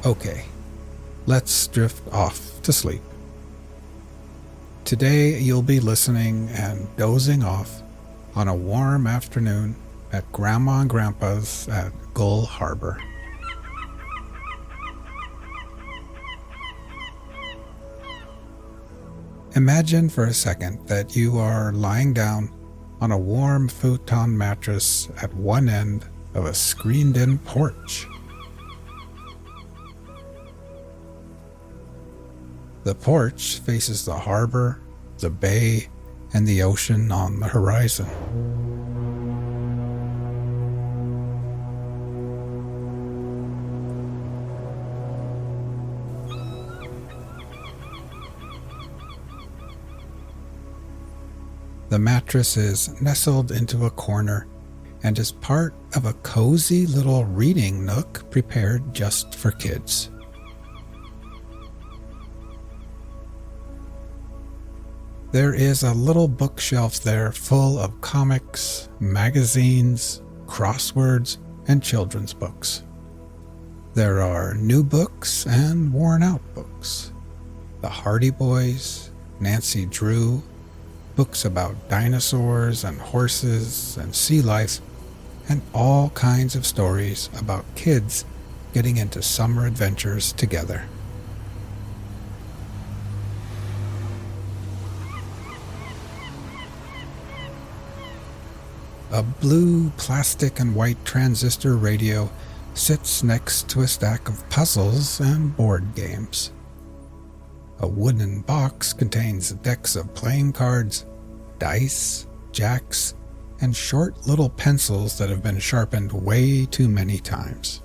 Okay, let's drift off to sleep. Today you'll be listening and dozing off on a warm afternoon at Grandma and Grandpa's at Gull Harbor. Imagine for a second that you are lying down on a warm futon mattress at one end of a screened-in porch. The porch faces the harbor, the bay, and the ocean on the horizon. The mattress is nestled into a corner and is part of a cozy little reading nook prepared just for kids. There is a little bookshelf there full of comics, magazines, crosswords, and children's books. There are new books and worn-out books. The Hardy Boys, Nancy Drew, books about dinosaurs and horses and sea life, and all kinds of stories about kids getting into summer adventures together. A blue plastic and white transistor radio sits next to a stack of puzzles and board games. A wooden box contains decks of playing cards, dice, jacks, and short little pencils that have been sharpened way too many times.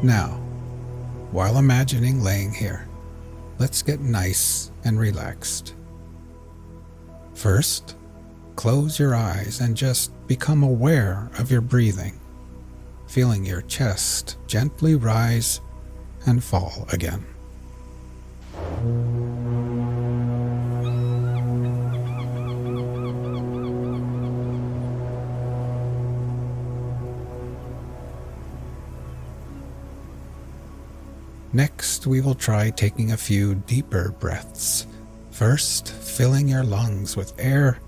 Now, while imagining laying here, let's get nice and relaxed. First, close your eyes and just become aware of your breathing, feeling your chest gently rise and fall again. Next, we will try taking a few deeper breaths. First, filling your lungs with air,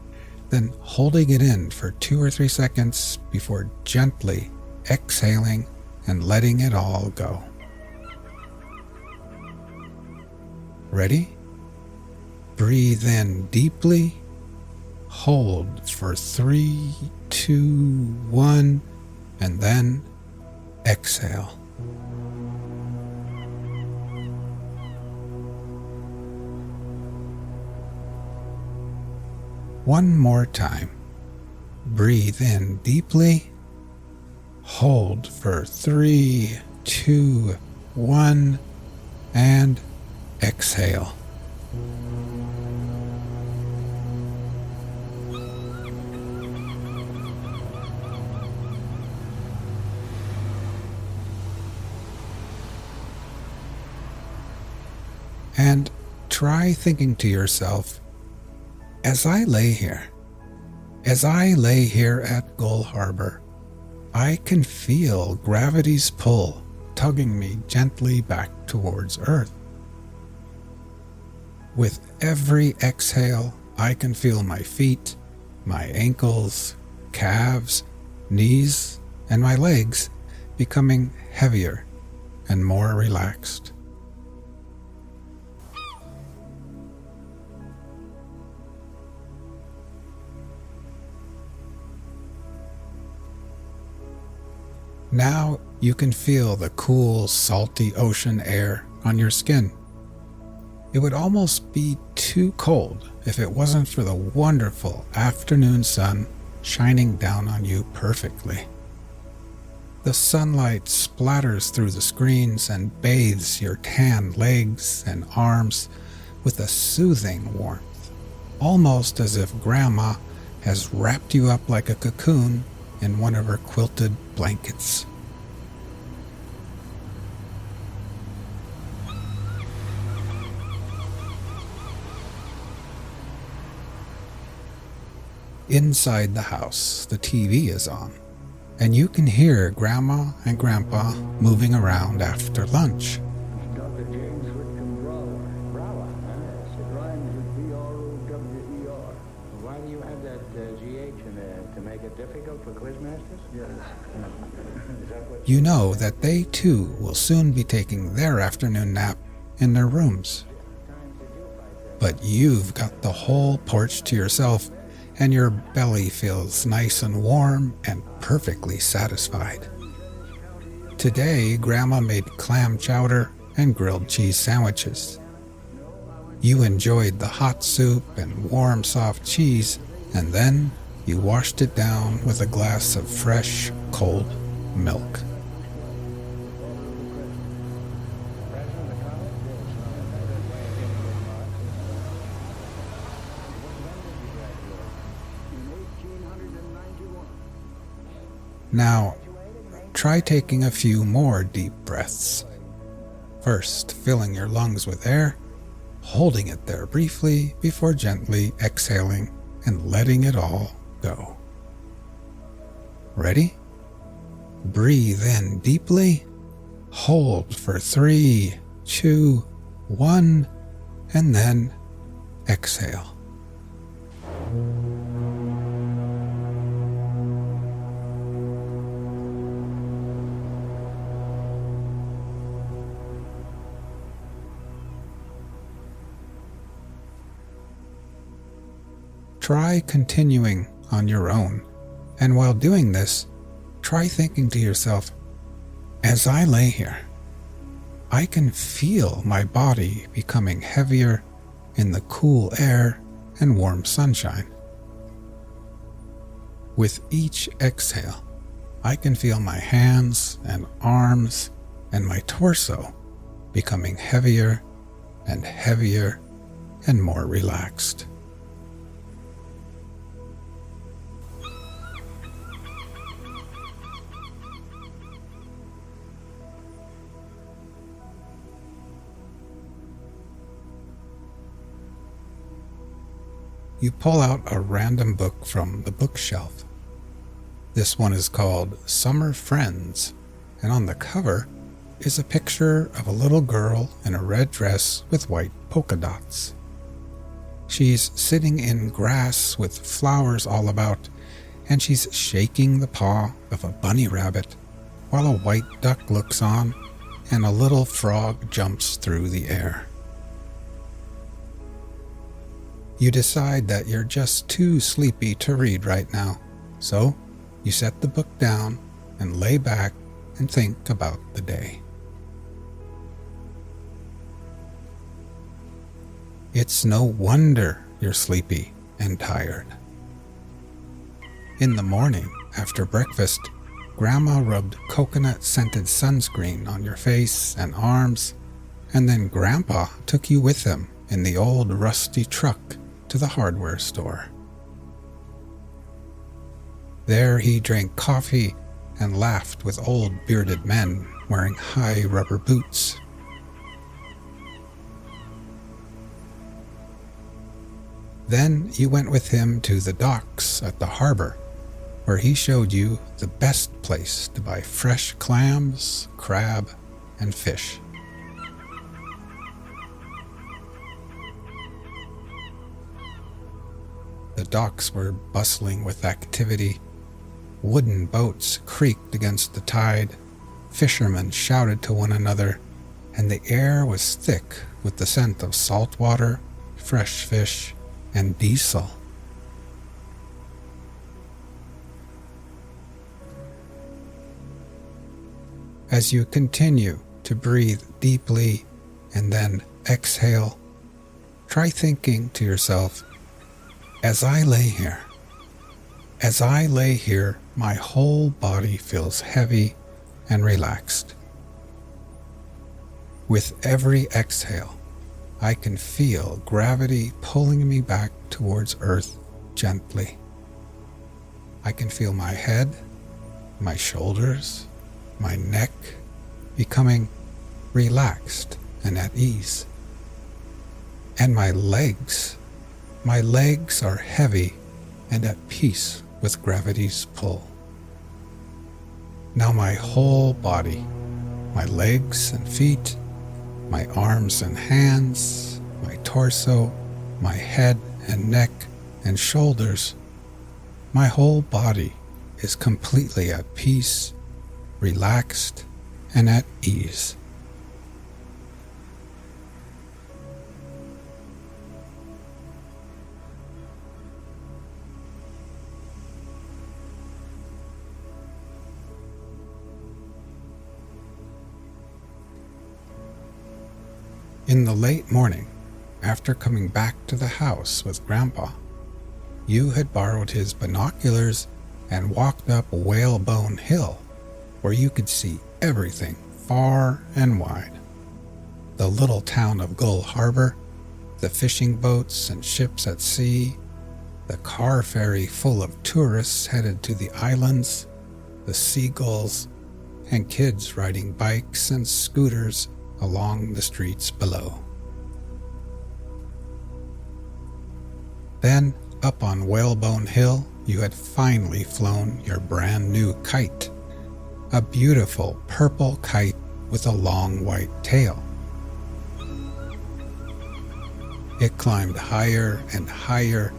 then holding it in for 2 or 3 seconds before gently exhaling and letting it all go. Ready? Breathe in deeply, hold for 3, 2, 1, and then exhale. One more time. Breathe in deeply, hold for 3, 2, 1, and exhale. And try thinking to yourself, as I lay here at Gull Harbor, I can feel gravity's pull tugging me gently back towards Earth. With every exhale, I can feel my feet, my ankles, calves, knees, and my legs becoming heavier and more relaxed. Now you can feel the cool, salty ocean air on your skin. It would almost be too cold if it wasn't for the wonderful afternoon sun shining down on you perfectly. The sunlight splatters through the screens and bathes your tanned legs and arms with a soothing warmth, almost as if Grandma has wrapped you up like a cocoon in one of her quilted blankets. Inside the house, the TV is on, and you can hear Grandma and Grandpa moving around after lunch. Dr. James Whitcomb Brower, yes, it rhymes with B-R-O-W-E-R. Why do you have that G-H in there? To make it difficult for quizmasters? Yes. Is that what You know that they too will soon be taking their afternoon nap in their rooms. But you've got the whole porch to yourself, and your belly feels nice and warm and perfectly satisfied. Today, Grandma made clam chowder and grilled cheese sandwiches. You enjoyed the hot soup and warm, soft cheese, and then you washed it down with a glass of fresh, cold milk. Now, try taking a few more deep breaths. First, filling your lungs with air, holding it there briefly before gently exhaling and letting it all go. Ready? Breathe in deeply, hold for 3, 2, 1, and then exhale. Try continuing on your own, and while doing this, try thinking to yourself, as I lay here, I can feel my body becoming heavier in the cool air and warm sunshine. With each exhale, I can feel my hands and arms and my torso becoming heavier and heavier and more relaxed. You pull out a random book from the bookshelf. This one is called Summer Friends, and on the cover is a picture of a little girl in a red dress with white polka dots. She's sitting in grass with flowers all about, and she's shaking the paw of a bunny rabbit while a white duck looks on and a little frog jumps through the air. You decide that you're just too sleepy to read right now, so you set the book down and lay back and think about the day. It's no wonder you're sleepy and tired. In the morning, after breakfast, Grandma rubbed coconut-scented sunscreen on your face and arms, and then Grandpa took you with him in the old rusty truck to the hardware store. There he drank coffee and laughed with old bearded men wearing high rubber boots. Then you went with him to the docks at the harbor, where he showed you the best place to buy fresh clams, crab, and fish. The docks were bustling with activity. Wooden boats creaked against the tide, fishermen shouted to one another, and the air was thick with the scent of salt water, fresh fish, and diesel. As you continue to breathe deeply and then exhale, try thinking to yourself, as I lay here, my whole body feels heavy and relaxed. With every exhale, I can feel gravity pulling me back towards Earth gently. I can feel my head, my shoulders, my neck becoming relaxed and at ease. And my legs are heavy and at peace with gravity's pull. Now my whole body, my legs and feet, my arms and hands, my torso, my head and neck and shoulders, my whole body is completely at peace, relaxed, and at ease. In the late morning, after coming back to the house with Grandpa, you had borrowed his binoculars and walked up Whalebone Hill, where you could see everything far and wide. The little town of Gull Harbor, the fishing boats and ships at sea, the car ferry full of tourists headed to the islands, the seagulls, and kids riding bikes and scooters along the streets below. Then, up on Whalebone Hill, you had finally flown your brand new kite, a beautiful purple kite with a long white tail. It climbed higher and higher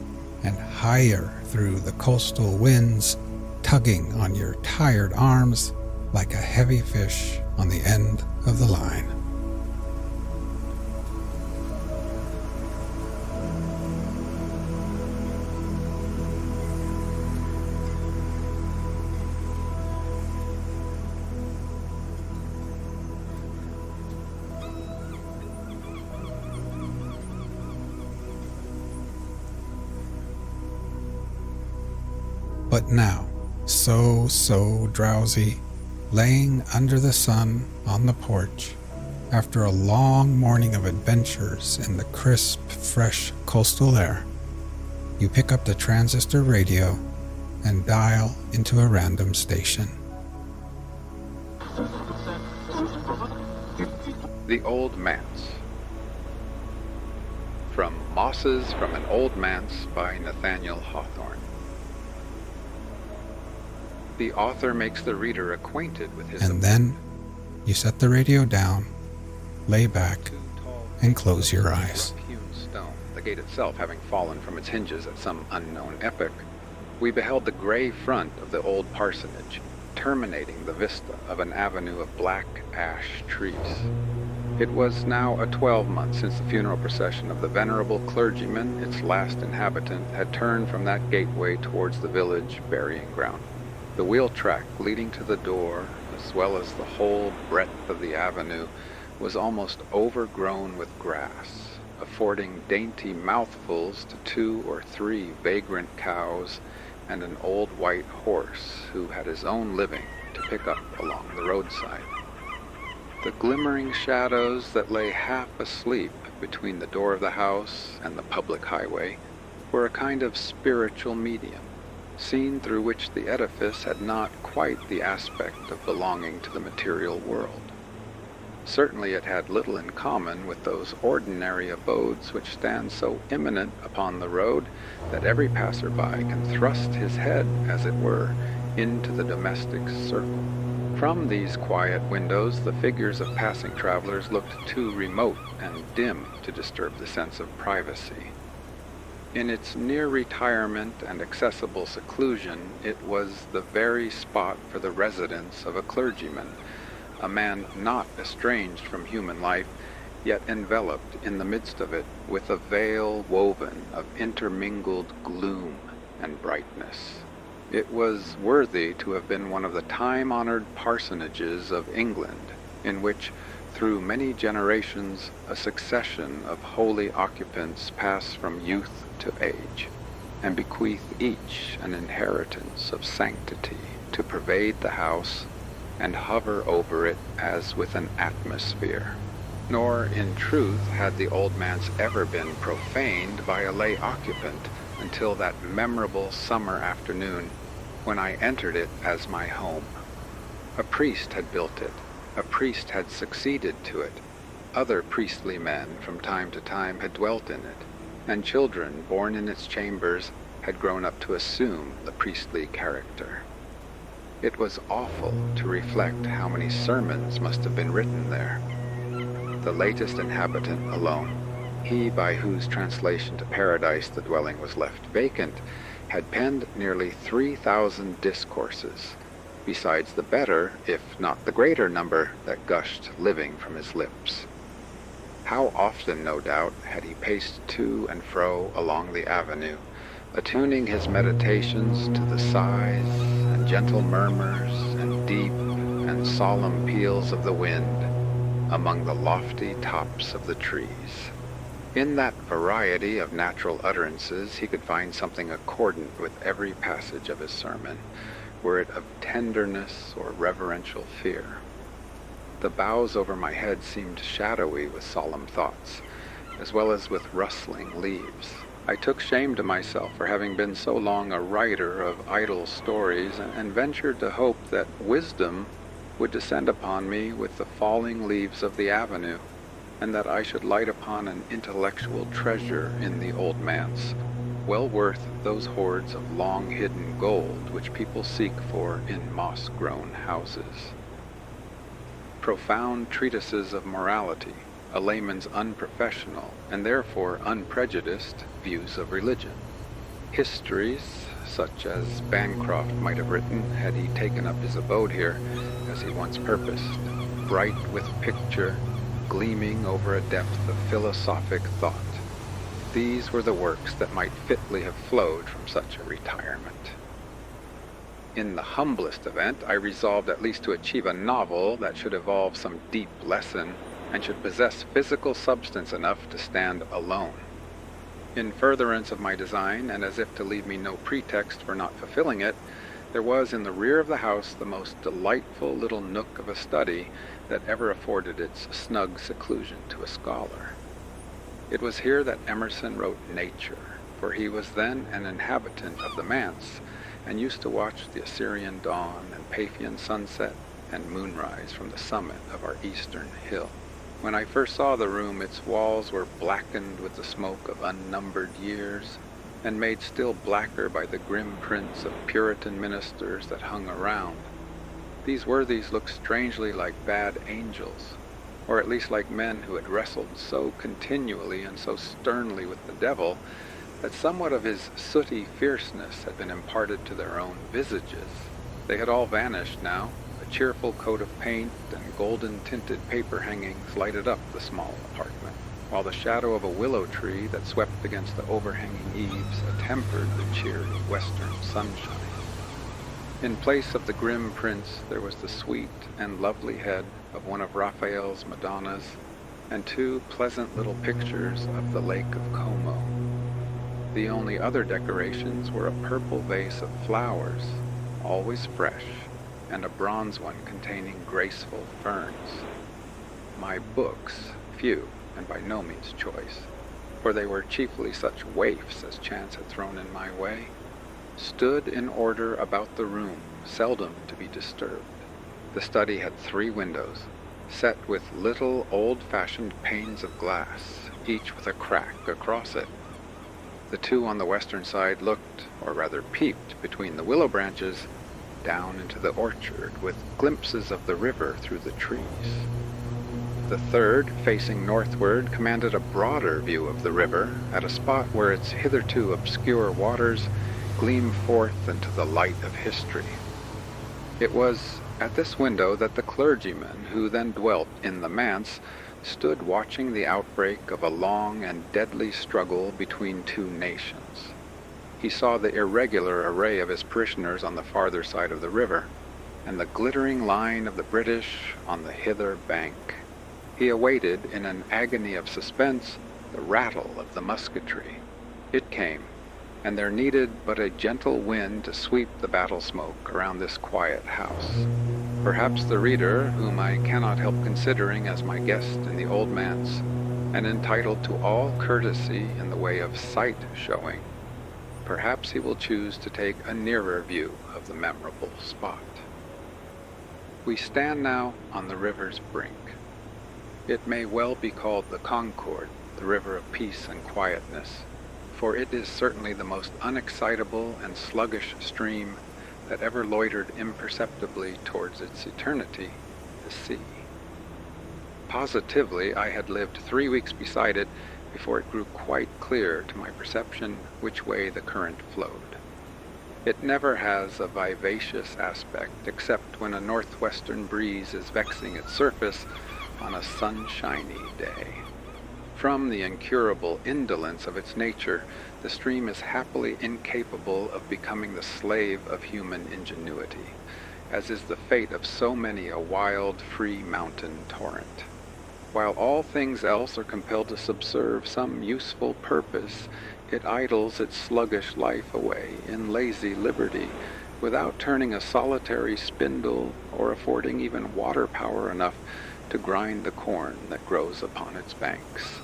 and higher through the coastal winds, tugging on your tired arms like a heavy fish on the end of the line. But now, so drowsy, laying under the sun on the porch, after a long morning of adventures in the crisp, fresh coastal air, you pick up the transistor radio and dial into a random station. The Old Manse. From Mosses from an Old Manse by Nathaniel Hawthorne. The author makes the reader acquainted with his... And then you set the radio down, lay back, and close your eyes. Hewn stone, the gate itself having fallen from its hinges at some unknown epoch, we beheld the gray front of the old parsonage, terminating the vista of an avenue of black ash trees. It was now a 12 months since the funeral procession of the venerable clergyman, its last inhabitant, had turned from that gateway towards the village burying ground. The wheel track leading to the door, as well as the whole breadth of the avenue, was almost overgrown with grass, affording dainty mouthfuls to 2 or 3 vagrant cows and an old white horse who had his own living to pick up along the roadside. The glimmering shadows that lay half asleep between the door of the house and the public highway were a kind of spiritual medium, seen through which the edifice had not quite the aspect of belonging to the material world. Certainly it had little in common with those ordinary abodes which stand so imminent upon the road that every passer-by can thrust his head, as it were, into the domestic circle. From these quiet windows the figures of passing travelers looked too remote and dim to disturb the sense of privacy. In its near retirement and accessible seclusion, it was the very spot for the residence of a clergyman, a man not estranged from human life, yet enveloped in the midst of it with a veil woven of intermingled gloom and brightness. It was worthy to have been one of the time-honored parsonages of England, in which, through many generations, a succession of holy occupants pass from youth to age, and bequeath each an inheritance of sanctity to pervade the house and hover over it as with an atmosphere. Nor, in truth, had the Old Manse ever been profaned by a lay occupant until that memorable summer afternoon when I entered it as my home. A priest had built it. A priest had succeeded to it. Other priestly men from time to time had dwelt in it, and children born in its chambers had grown up to assume the priestly character. It was awful to reflect how many sermons must have been written there. The latest inhabitant alone, he by whose translation to paradise the dwelling was left vacant, had penned nearly 3,000 discourses, besides the better, if not the greater number that gushed living from his lips. How often, no doubt, had he paced to and fro along the avenue, attuning his meditations to the sighs and gentle murmurs and deep and solemn peals of the wind among the lofty tops of the trees. In that variety of natural utterances he could find something accordant with every passage of his sermon, were it of tenderness or reverential fear. The boughs over my head seemed shadowy with solemn thoughts, as well as with rustling leaves. I took shame to myself for having been so long a writer of idle stories, and ventured to hope that wisdom would descend upon me with the falling leaves of the avenue, and that I should light upon an intellectual treasure in the Old Manse, well worth those hoards of long-hidden gold which people seek for in moss-grown houses. Profound treatises of morality, a layman's unprofessional, and therefore unprejudiced, views of religion. Histories, such as Bancroft might have written had he taken up his abode here, as he once purposed, bright with picture, gleaming over a depth of philosophic thought. These were the works that might fitly have flowed from such a retirement. In the humblest event, I resolved at least to achieve a novel that should evolve some deep lesson, and should possess physical substance enough to stand alone. In furtherance of my design, and as if to leave me no pretext for not fulfilling it, there was in the rear of the house the most delightful little nook of a study that ever afforded its snug seclusion to a scholar. It was here that Emerson wrote Nature, for he was then an inhabitant of the manse, and used to watch the Assyrian dawn and Paphian sunset and moonrise from the summit of our eastern hill. When I first saw the room, its walls were blackened with the smoke of unnumbered years, and made still blacker by the grim prints of Puritan ministers that hung around. These worthies looked strangely like bad angels, or at least like men who had wrestled so continually and so sternly with the devil that somewhat of his sooty fierceness had been imparted to their own visages. They had all vanished now. A cheerful coat of paint and golden-tinted paper hangings lighted up the small apartment, while the shadow of a willow tree that swept against the overhanging eaves attempered the cheery western sunshine. In place of the grim prince, there was the sweet and lovely head of one of Raphael's Madonnas, and two pleasant little pictures of the Lake of Como. The only other decorations were a purple vase of flowers, always fresh, and a bronze one containing graceful ferns. My books, few and by no means choice, for they were chiefly such waifs as chance had thrown in my way, stood in order about the room, seldom to be disturbed. The study had 3 windows, set with little old-fashioned panes of glass, each with a crack across it. The 2 on the western side looked, or rather peeped, between the willow branches, down into the orchard, with glimpses of the river through the trees. The 3rd, facing northward, commanded a broader view of the river, at a spot where its hitherto obscure waters gleamed forth into the light of history. It was at this window that the clergyman, who then dwelt in the manse, stood watching the outbreak of a long and deadly struggle between 2 nations. He saw the irregular array of his parishioners on the farther side of the river, and the glittering line of the British on the hither bank. He awaited, in an agony of suspense, the rattle of the musketry. It came, and there needed but a gentle wind to sweep the battle smoke around this quiet house. Perhaps the reader, whom I cannot help considering as my guest in the Old Manse, and entitled to all courtesy in the way of sight showing, perhaps he will choose to take a nearer view of the memorable spot. We stand now on the river's brink. It may well be called the Concord, the river of peace and quietness, for it is certainly the most unexcitable and sluggish stream that ever loitered imperceptibly towards its eternity, the sea. Positively, I had lived 3 weeks beside it before it grew quite clear to my perception which way the current flowed. It never has a vivacious aspect except when a northwestern breeze is vexing its surface on a sunshiny day. From the incurable indolence of its nature, the stream is happily incapable of becoming the slave of human ingenuity, as is the fate of so many a wild, free mountain torrent. While all things else are compelled to subserve some useful purpose, it idles its sluggish life away in lazy liberty, without turning a solitary spindle or affording even water power enough to grind the corn that grows upon its banks.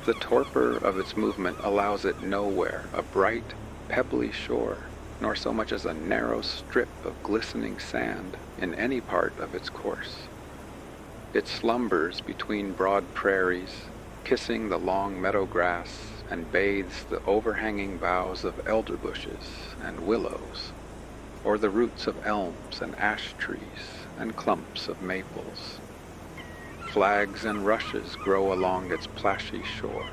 The torpor of its movement allows it nowhere a bright, pebbly shore, nor so much as a narrow strip of glistening sand in any part of its course. It slumbers between broad prairies, kissing the long meadow grass, and bathes the overhanging boughs of elder bushes and willows, or the roots of elms and ash trees and clumps of maples. Flags and rushes grow along its plashy shore.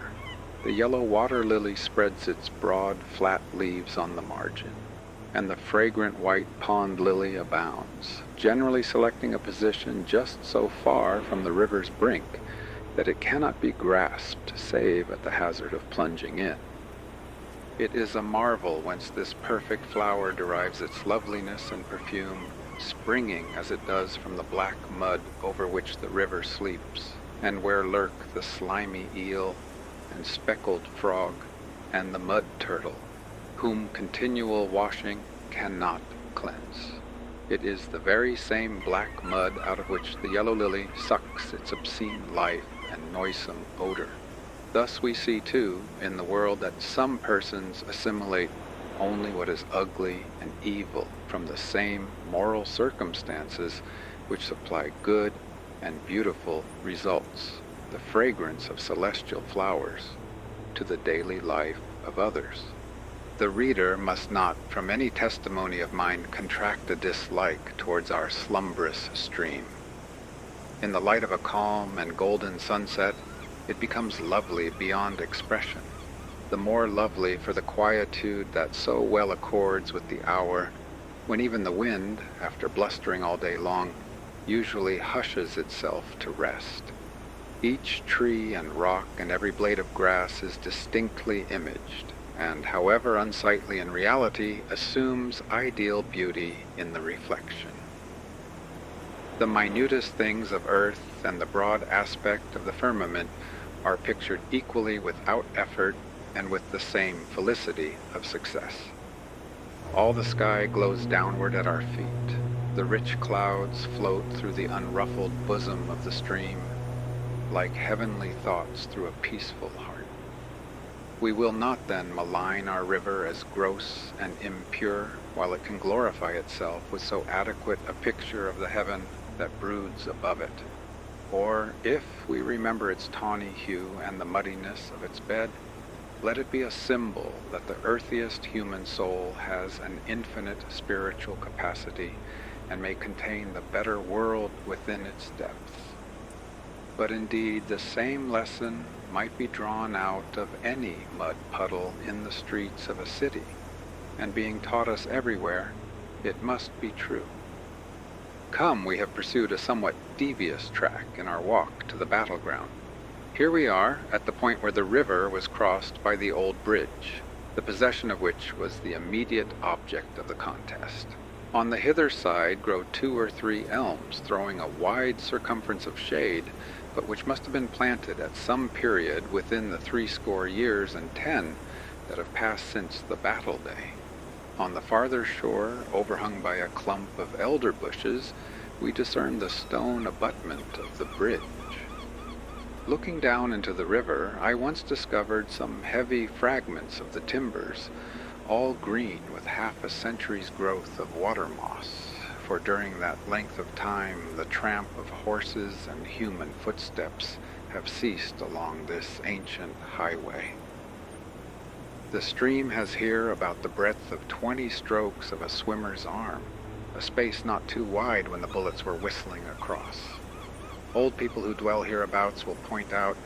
The yellow water lily spreads its broad, flat leaves on the margin, and the fragrant white pond lily abounds, generally selecting a position just so far from the river's brink that it cannot be grasped save at the hazard of plunging in. It is a marvel whence this perfect flower derives its loveliness and perfume, springing as it does from the black mud over which the river sleeps, and where lurk the slimy eel and speckled frog and the mud turtle, whom continual washing cannot cleanse. It is the very same black mud out of which the yellow lily sucks its obscene life and noisome odor. Thus we see, too, in the world that some persons assimilate only what is ugly and evil from the same moral circumstances which supply good and beautiful results, the fragrance of celestial flowers, to the daily life of others. The reader must not, from any testimony of mine, contract a dislike towards our slumbrous stream. In the light of a calm and golden sunset, it becomes lovely beyond expression, the more lovely for the quietude that so well accords with the hour when even the wind, after blustering all day long, usually hushes itself to rest. Each tree and rock and every blade of grass is distinctly imaged, and however unsightly in reality, assumes ideal beauty in the reflection. The minutest things of earth and the broad aspect of the firmament are pictured equally without effort and with the same felicity of success. All the sky glows downward at our feet. The rich clouds float through the unruffled bosom of the stream, like heavenly thoughts through a peaceful heart. We will not then malign our river as gross and impure, while it can glorify itself with so adequate a picture of the heaven that broods above it. Or, if we remember its tawny hue and the muddiness of its bed, let it be a symbol that the earthiest human soul has an infinite spiritual capacity and may contain the better world within its depths. But indeed, the same lesson might be drawn out of any mud puddle in the streets of a city, and being taught us everywhere, it must be true. Come, we have pursued a somewhat devious track in our walk to the battleground. Here we are at the point where the river was crossed by the old bridge, the possession of which was the immediate object of the contest. On the hither side grow 2 or 3 elms, throwing a wide circumference of shade, but which must have been planted at some period within the 80 years and 10 that have passed since the battle day. On the farther shore, overhung by a clump of elder bushes, we discern the stone abutment of the bridge. Looking down into the river, I once discovered some heavy fragments of the timbers, all green with half a century's growth of water moss, for during that length of time the tramp of horses and human footsteps have ceased along this ancient highway. The stream has here about the breadth of 20 strokes of a swimmer's arm, a space not too wide when the bullets were whistling across. Old people who dwell hereabouts will point out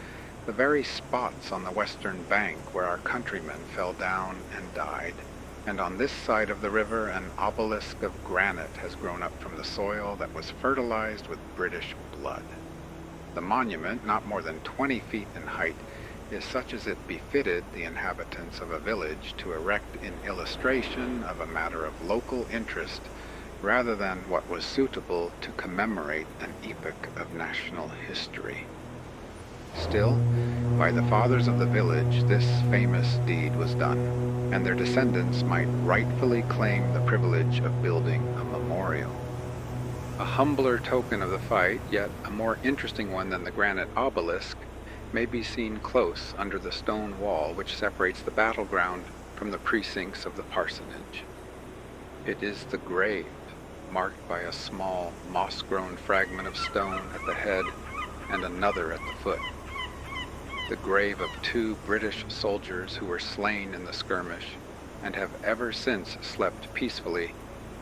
the very spots on the western bank where our countrymen fell down and died, and on this side of the river an obelisk of granite has grown up from the soil that was fertilized with British blood. The monument, not more than 20 feet in height, is such as it befitted the inhabitants of a village to erect in illustration of a matter of local interest rather than what was suitable to commemorate an epoch of national history. Still, by the fathers of the village this famous deed was done, and their descendants might rightfully claim the privilege of building a memorial. A humbler token of the fight, yet a more interesting one than the granite obelisk, may be seen close under the stone wall which separates the battleground from the precincts of the parsonage. It is the grave, marked by a small, moss-grown fragment of stone at the head and another at the foot. The grave of 2 British soldiers who were slain in the skirmish and have ever since slept peacefully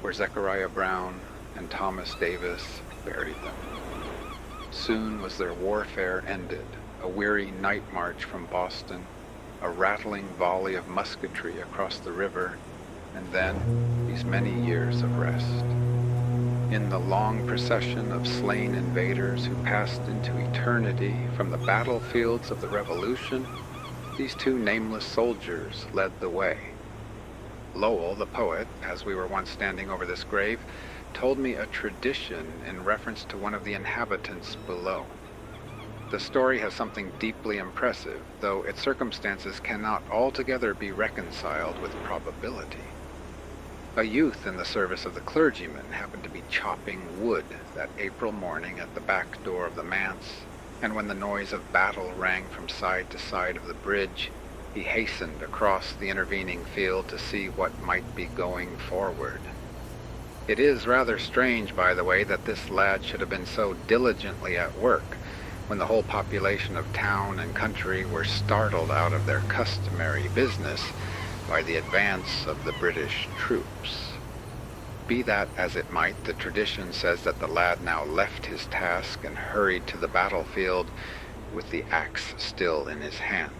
where Zechariah Brown and Thomas Davis buried them. Soon was their warfare ended, a weary night march from Boston, a rattling volley of musketry across the river, and then these many years of rest. In the long procession of slain invaders who passed into eternity from the battlefields of the Revolution, these 2 nameless soldiers led the way. Lowell, the poet, as we were once standing over this grave, told me a tradition in reference to one of the inhabitants below. The story has something deeply impressive, though its circumstances cannot altogether be reconciled with probability. A youth in the service of the clergyman happened to be chopping wood that April morning at the back door of the manse, and when the noise of battle rang from side to side of the bridge, he hastened across the intervening field to see what might be going forward. It is rather strange, by the way, that this lad should have been so diligently at work when the whole population of town and country were startled out of their customary business by the advance of the British troops. Be that as it might, the tradition says that the lad now left his task and hurried to the battlefield with the axe still in his hand.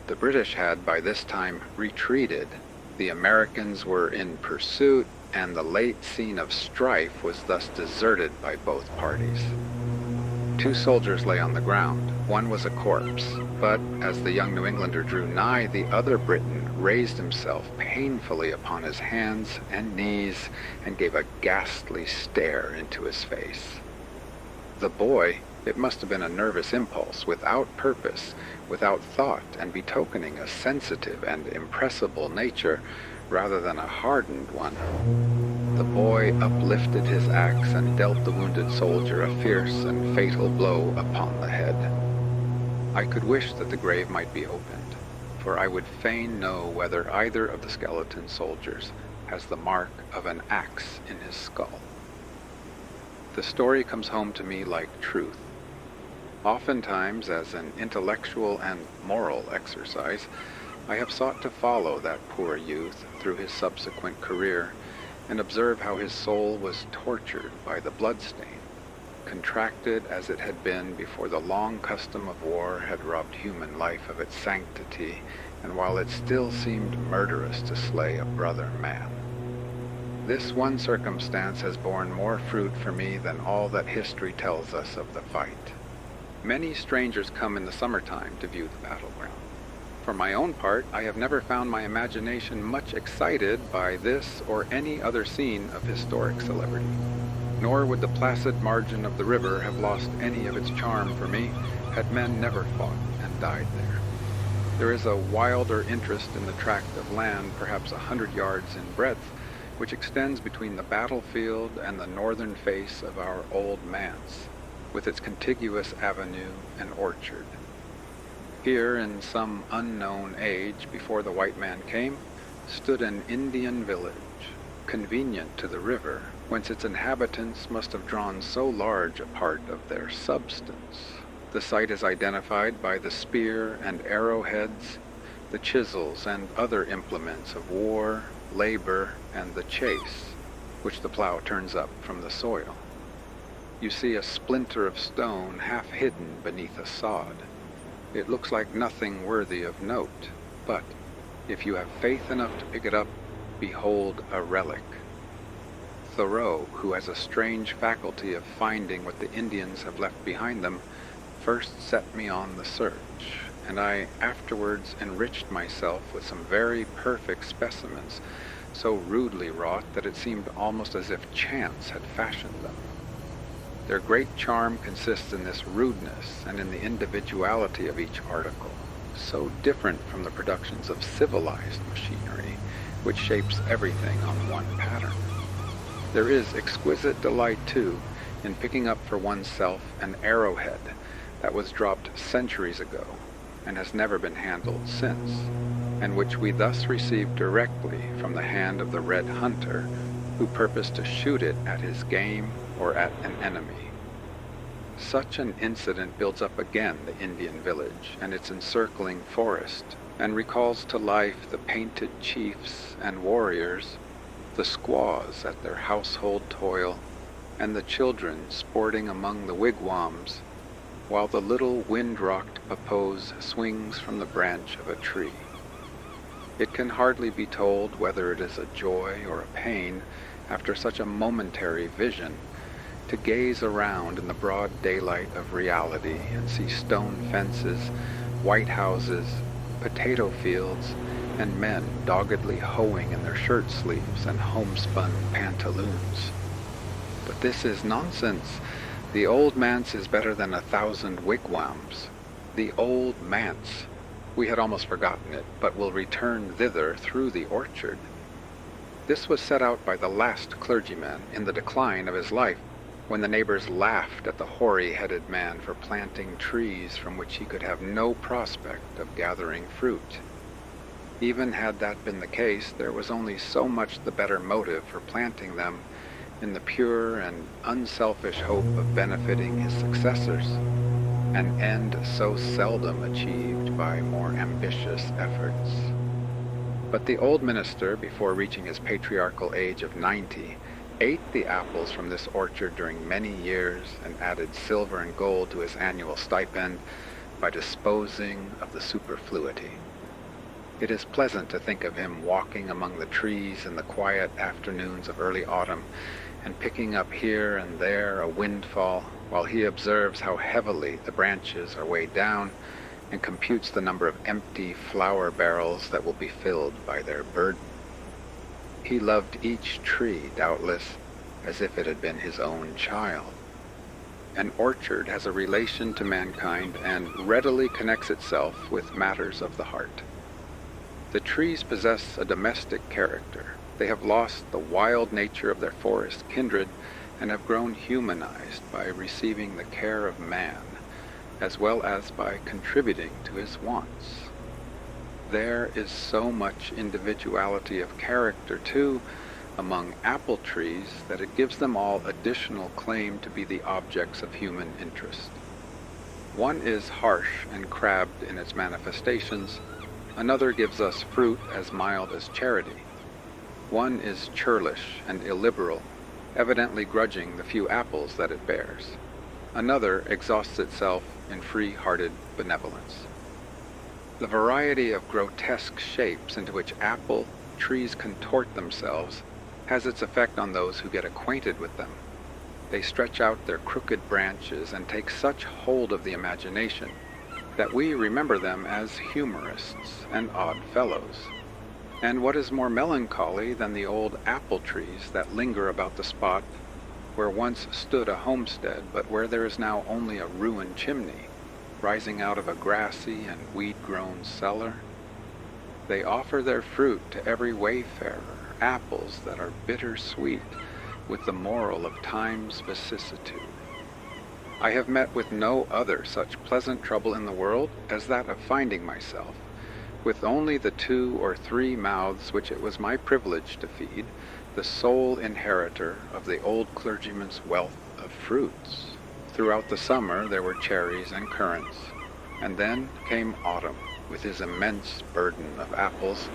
The British had by this time retreated, the Americans were in pursuit, and the late scene of strife was thus deserted by both parties. 2 soldiers lay on the ground. One was a corpse, but as the young New Englander drew nigh, the other Briton raised himself painfully upon his hands and knees and gave a ghastly stare into his face. The boy, it must have been a nervous impulse, without purpose, without thought, and betokening a sensitive and impressible nature rather than a hardened one. The boy uplifted his axe and dealt the wounded soldier a fierce and fatal blow upon the head. I could wish that the grave might be opened, for I would fain know whether either of the skeleton soldiers has the mark of an axe in his skull. The story comes home to me like truth. Oftentimes, as an intellectual and moral exercise, I have sought to follow that poor youth through his subsequent career and observe how his soul was tortured by the bloodstain, contracted as it had been before the long custom of war had robbed human life of its sanctity, and while it still seemed murderous to slay a brother man. This one circumstance has borne more fruit for me than all that history tells us of the fight. Many strangers come in the summertime to view the battleground. For my own part, I have never found my imagination much excited by this or any other scene of historic celebrity. Nor would the placid margin of the river have lost any of its charm for me had men never fought and died there. There is a wilder interest in the tract of land, perhaps 100 yards in breadth, which extends between the battlefield and the northern face of our Old Manse, with its contiguous avenue and orchard. Here, in some unknown age before the white man came, stood an Indian village, convenient to the river, whence its inhabitants must have drawn so large a part of their substance. The site is identified by the spear and arrowheads, the chisels and other implements of war, labor, and the chase, which the plow turns up from the soil. You see a splinter of stone half hidden beneath a sod. It looks like nothing worthy of note, but if you have faith enough to pick it up, behold a relic. Thoreau, who has a strange faculty of finding what the Indians have left behind them, first set me on the search, and I afterwards enriched myself with some very perfect specimens, so rudely wrought that it seemed almost as if chance had fashioned them. Their great charm consists in this rudeness and in the individuality of each article, so different from the productions of civilized machinery, which shapes everything on one pattern. There is exquisite delight, too, in picking up for oneself an arrowhead that was dropped centuries ago and has never been handled since, and which we thus receive directly from the hand of the red hunter who purposed to shoot it at his game or at an enemy. Such an incident builds up again the Indian village and its encircling forest, and recalls to life the painted chiefs and warriors, the squaws at their household toil, and the children sporting among the wigwams, while the little wind-rocked pappoose swings from the branch of a tree. It can hardly be told whether it is a joy or a pain, after such a momentary vision, to gaze around in the broad daylight of reality and see stone fences, white houses, potato fields, and men doggedly hoeing in their shirt sleeves and homespun pantaloons. But this is nonsense. The Old Manse is better than 1,000 wigwams. The Old Manse. We had almost forgotten it, but will return thither through the orchard. This was set out by the last clergyman in the decline of his life, when the neighbors laughed at the hoary-headed man for planting trees from which he could have no prospect of gathering fruit. Even had that been the case, there was only so much the better motive for planting them in the pure and unselfish hope of benefiting his successors, an end so seldom achieved by more ambitious efforts. But the old minister, before reaching his patriarchal age of 90, ate the apples from this orchard during many years and added silver and gold to his annual stipend by disposing of the superfluity. It is pleasant to think of him walking among the trees in the quiet afternoons of early autumn and picking up here and there a windfall while he observes how heavily the branches are weighed down and computes the number of empty flour barrels that will be filled by their burden. He loved each tree, doubtless, as if it had been his own child. An orchard has a relation to mankind and readily connects itself with matters of the heart. The trees possess a domestic character. They have lost the wild nature of their forest kindred and have grown humanized by receiving the care of man, as well as by contributing to his wants. There is so much individuality of character, too, among apple trees that it gives them all additional claim to be the objects of human interest. One is harsh and crabbed in its manifestations. Another gives us fruit as mild as charity. One is churlish and illiberal, evidently grudging the few apples that it bears. Another exhausts itself in free-hearted benevolence. The variety of grotesque shapes into which apple trees contort themselves has its effect on those who get acquainted with them. They stretch out their crooked branches and take such hold of the imagination that we remember them as humorists and odd fellows. And what is more melancholy than the old apple trees that linger about the spot where once stood a homestead, but where there is now only a ruined chimney, rising out of a grassy and weed-grown cellar? They offer their fruit to every wayfarer, apples that are bitter-sweet, with the moral of time's vicissitude. I have met with no other such pleasant trouble in the world as that of finding myself, with only the 2 or 3 mouths which it was my privilege to feed, the sole inheritor of the old clergyman's wealth of fruits. Throughout the summer there were cherries and currants, and then came autumn, with his immense burden of apples,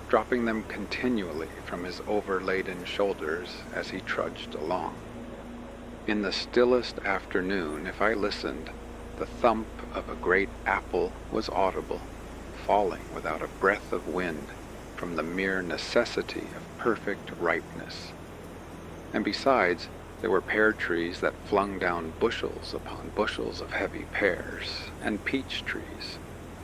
dropping them continually from his overladen shoulders as he trudged along. In the stillest afternoon, if I listened, the thump of a great apple was audible, falling without a breath of wind from the mere necessity of perfect ripeness. And besides, there were pear trees that flung down bushels upon bushels of heavy pears, and peach trees,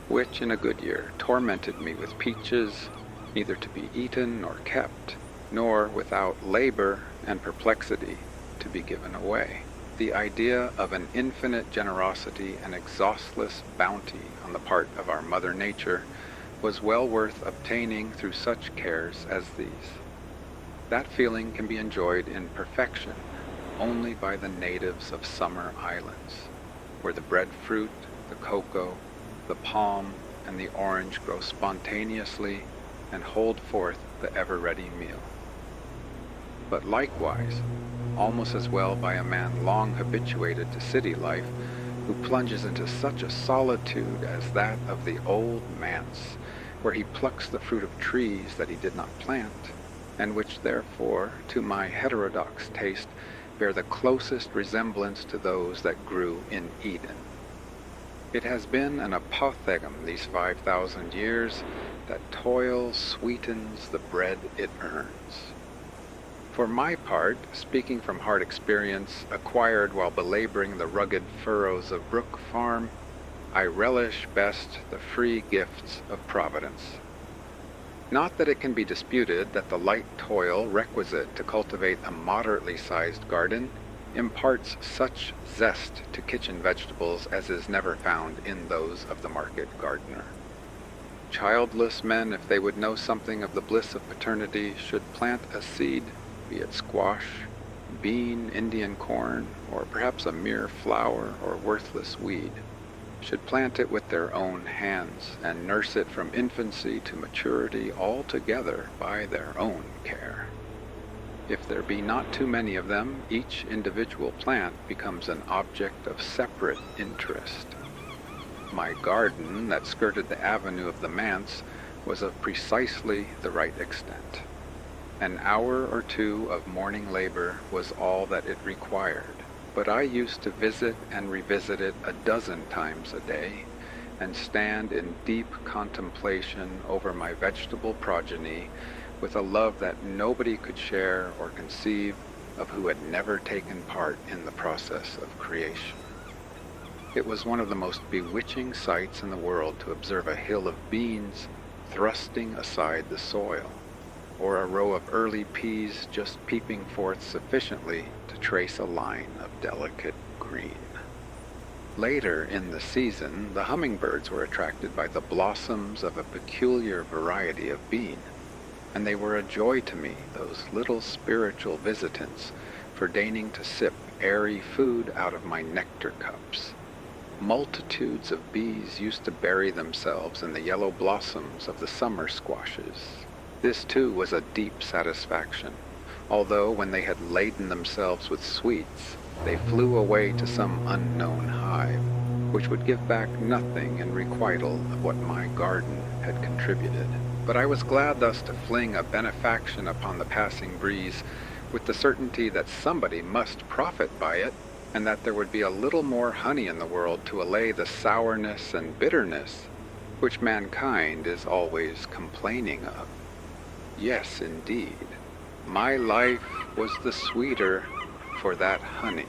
which in a good year tormented me with peaches, neither to be eaten nor kept, nor without labor and perplexity to be given away. The idea of an infinite generosity and exhaustless bounty on the part of our Mother Nature was well worth obtaining through such cares as these. That feeling can be enjoyed in perfection only by the natives of summer islands, where the breadfruit, the cocoa, the palm, and the orange grow spontaneously and hold forth the ever-ready meal. But likewise, almost as well by a man long habituated to city life, who plunges into such a solitude as that of the Old Manse, where he plucks the fruit of trees that he did not plant, and which therefore, to my heterodox taste, bear the closest resemblance to those that grew in Eden. It has been an apothegm these 5,000 years that toil sweetens the bread it earns. For my part, speaking from hard experience acquired while belaboring the rugged furrows of Brook Farm, I relish best the free gifts of Providence. Not that it can be disputed that the light toil requisite to cultivate a moderately sized garden imparts such zest to kitchen vegetables as is never found in those of the market gardener. Childless men, if they would know something of the bliss of paternity, should plant a seed, be it squash, bean, Indian corn, or perhaps a mere flower or worthless weed, should plant it with their own hands, and nurse it from infancy to maturity altogether by their own care. If there be not too many of them, each individual plant becomes an object of separate interest. My garden that skirted the avenue of the manse was of precisely the right extent. An hour or two of morning labor was all that it required, but I used to visit and revisit it a dozen times a day, and stand in deep contemplation over my vegetable progeny with a love that nobody could share or conceive of who had never taken part in the process of creation. It was one of the most bewitching sights in the world to observe a hill of beans thrusting aside the soil, or a row of early peas just peeping forth sufficiently to trace a line of delicate green. Later in the season, the hummingbirds were attracted by the blossoms of a peculiar variety of bean, and they were a joy to me, those little spiritual visitants, for deigning to sip airy food out of my nectar cups. Multitudes of bees used to bury themselves in the yellow blossoms of the summer squashes. This too was a deep satisfaction, although when they had laden themselves with sweets, they flew away to some unknown hive, which would give back nothing in requital of what my garden had contributed. But I was glad thus to fling a benefaction upon the passing breeze, with the certainty that somebody must profit by it, and that there would be a little more honey in the world to allay the sourness and bitterness which mankind is always complaining of. Yes, indeed, my life was the sweeter for that honey.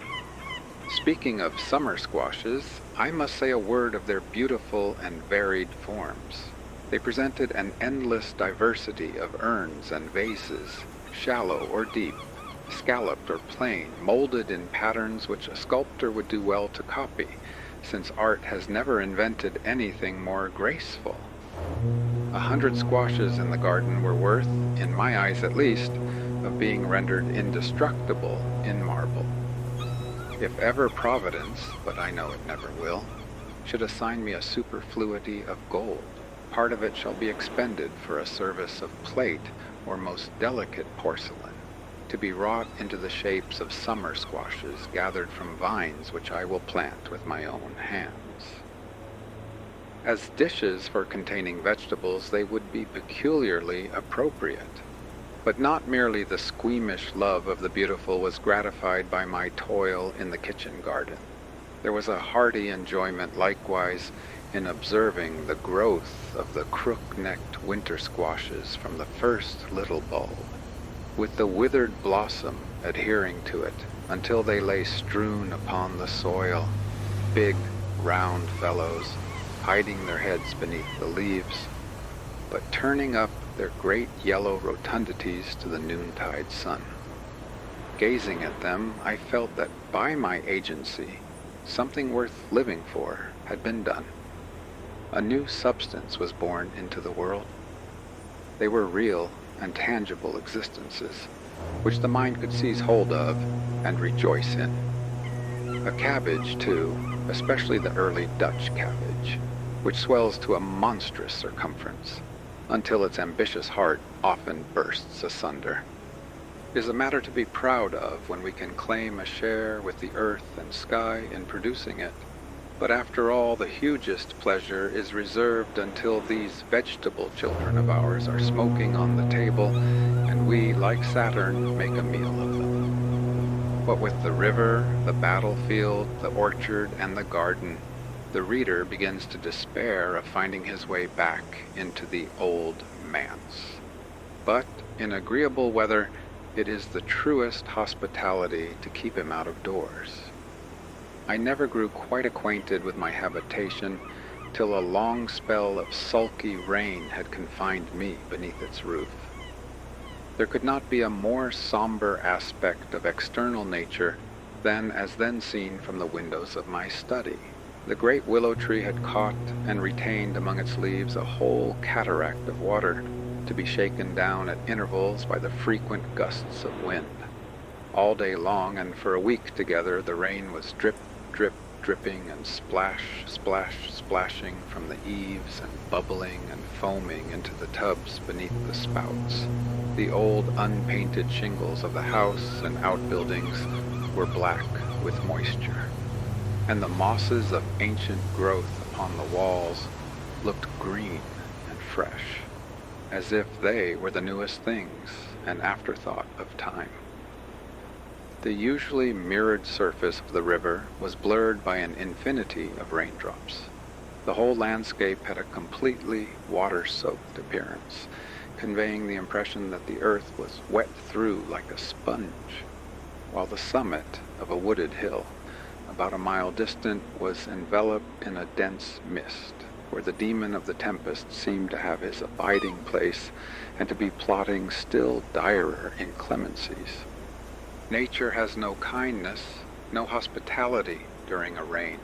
Speaking of summer squashes, I must say a word of their beautiful and varied forms. They presented an endless diversity of urns and vases, shallow or deep, scalloped or plain, molded in patterns which a sculptor would do well to copy, since art has never invented anything more graceful. 100 squashes in the garden were worth, in my eyes at least, of being rendered indestructible in marble. If ever Providence, but I know it never will, should assign me a superfluity of gold, part of it shall be expended for a service of plate or most delicate porcelain, to be wrought into the shapes of summer squashes gathered from vines which I will plant with my own hands. As dishes for containing vegetables, they would be peculiarly appropriate. But not merely the squeamish love of the beautiful was gratified by my toil in the kitchen garden. There was a hearty enjoyment likewise in observing the growth of the crook-necked winter squashes from the first little bulb, with the withered blossom adhering to it until they lay strewn upon the soil, big, round fellows, hiding their heads beneath the leaves, but turning up their great yellow rotundities to the noontide sun. Gazing at them, I felt that by my agency, something worth living for had been done. A new substance was born into the world. They were real and tangible existences, which the mind could seize hold of and rejoice in. A cabbage, too, especially the early Dutch cabbage, which swells to a monstrous circumference, until its ambitious heart often bursts asunder, is a matter to be proud of when we can claim a share with the earth and sky in producing it. But after all, the hugest pleasure is reserved until these vegetable children of ours are smoking on the table, and we, like Saturn, make a meal of them. What with the river, the battlefield, the orchard, and the garden, the reader begins to despair of finding his way back into the Old Manse. But in agreeable weather, it is the truest hospitality to keep him out of doors. I never grew quite acquainted with my habitation till a long spell of sulky rain had confined me beneath its roof. There could not be a more somber aspect of external nature than as then seen from the windows of my study. The great willow tree had caught and retained among its leaves a whole cataract of water, to be shaken down at intervals by the frequent gusts of wind. All day long and for a week together the rain was drip, drip, dripping and splash, splash, splashing from the eaves and bubbling and foaming into the tubs beneath the spouts. The old unpainted shingles of the house and outbuildings were black with moisture, and the mosses of ancient growth upon the walls looked green and fresh, as if they were the newest things, an afterthought of time. The usually mirrored surface of the river was blurred by an infinity of raindrops. The whole landscape had a completely water-soaked appearance, conveying the impression that the earth was wet through like a sponge, while the summit of a wooded hill, about a mile distant, was enveloped in a dense mist, where the demon of the tempest seemed to have his abiding place and to be plotting still direr inclemencies. Nature has no kindness, no hospitality during a rain.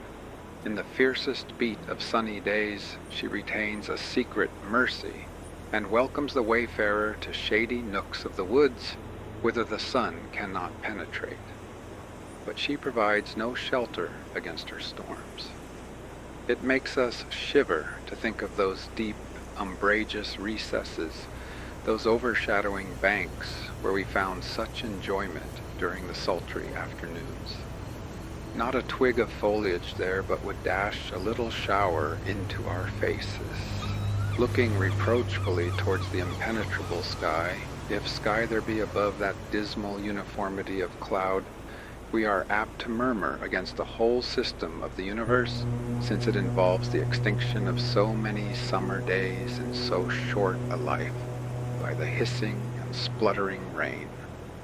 In the fiercest beat of sunny days, she retains a secret mercy and welcomes the wayfarer to shady nooks of the woods whither the sun cannot penetrate. But she provides no shelter against her storms. It makes us shiver to think of those deep, umbrageous recesses, those overshadowing banks where we found such enjoyment during the sultry afternoons. Not a twig of foliage there but would dash a little shower into our faces. Looking reproachfully towards the impenetrable sky, if sky there be above that dismal uniformity of cloud, we are apt to murmur against the whole system of the universe, since it involves the extinction of so many summer days in so short a life by the hissing and spluttering rain.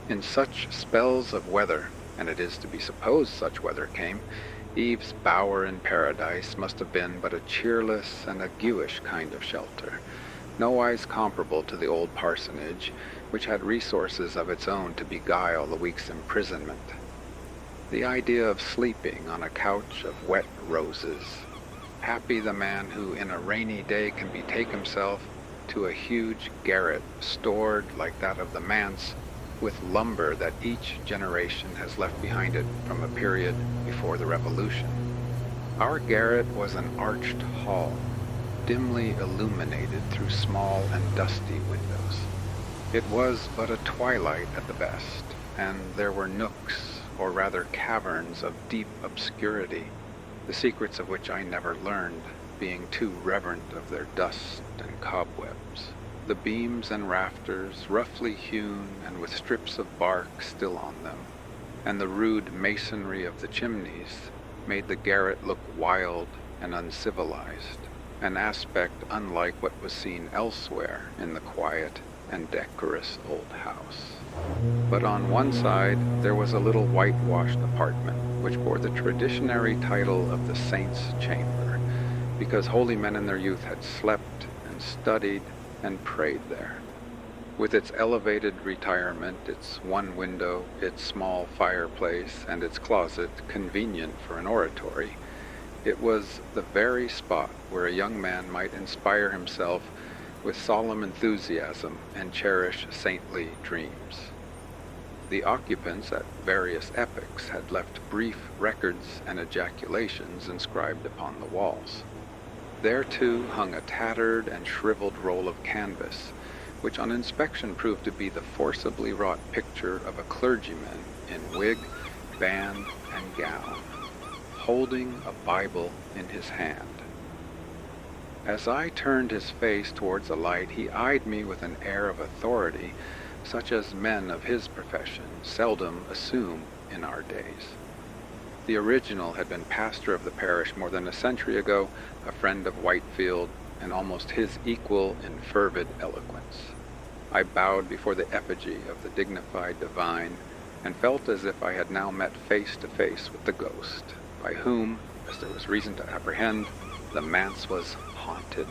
In such spells of weather, and it is to be supposed such weather came, Eve's bower in paradise must have been but a cheerless and a aguish kind of shelter, nowise comparable to the old parsonage, which had resources of its own to beguile the week's imprisonment. The idea of sleeping on a couch of wet roses. Happy the man who in a rainy day can betake himself to a huge garret stored like that of the manse, with lumber that each generation has left behind it from a period before the Revolution. Our garret was an arched hall, dimly illuminated through small and dusty windows. It was but a twilight at the best, and there were nooks, or rather caverns of deep obscurity, the secrets of which I never learned, being too reverent of their dust and cobwebs. The beams and rafters, roughly hewn and with strips of bark still on them, and the rude masonry of the chimneys made the garret look wild and uncivilized, an aspect unlike what was seen elsewhere in the quiet and decorous old house. But on one side there was a little whitewashed apartment which bore the traditionary title of the Saint's Chamber, because holy men in their youth had slept and studied and prayed there. With its elevated retirement, its one window, its small fireplace, and its closet convenient for an oratory, it was the very spot where a young man might inspire himself with solemn enthusiasm and cherish saintly dreams. The occupants at various epochs had left brief records and ejaculations inscribed upon the walls. There, too, hung a tattered and shriveled roll of canvas, which on inspection proved to be the forcibly wrought picture of a clergyman in wig, band, and gown, holding a Bible in his hand. As I turned his face towards the light, he eyed me with an air of authority such as men of his profession seldom assume in our days. The original had been pastor of the parish more than a century ago, a friend of Whitefield, and almost his equal in fervid eloquence. I bowed before the effigy of the dignified divine, and felt as if I had now met face to face with the ghost, by whom, as there was reason to apprehend, the manse was haunted.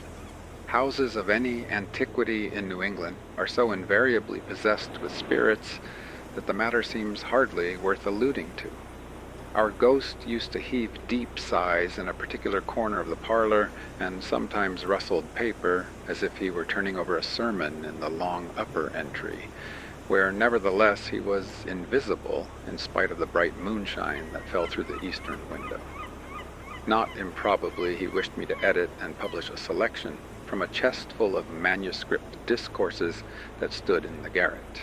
Houses of any antiquity in New England are so invariably possessed with spirits that the matter seems hardly worth alluding to. Our ghost used to heave deep sighs in a particular corner of the parlor, and sometimes rustled paper as if he were turning over a sermon in the long upper entry, where nevertheless he was invisible in spite of the bright moonshine that fell through the eastern window. Not improbably he wished me to edit and publish a selection from a chest full of manuscript discourses that stood in the garret.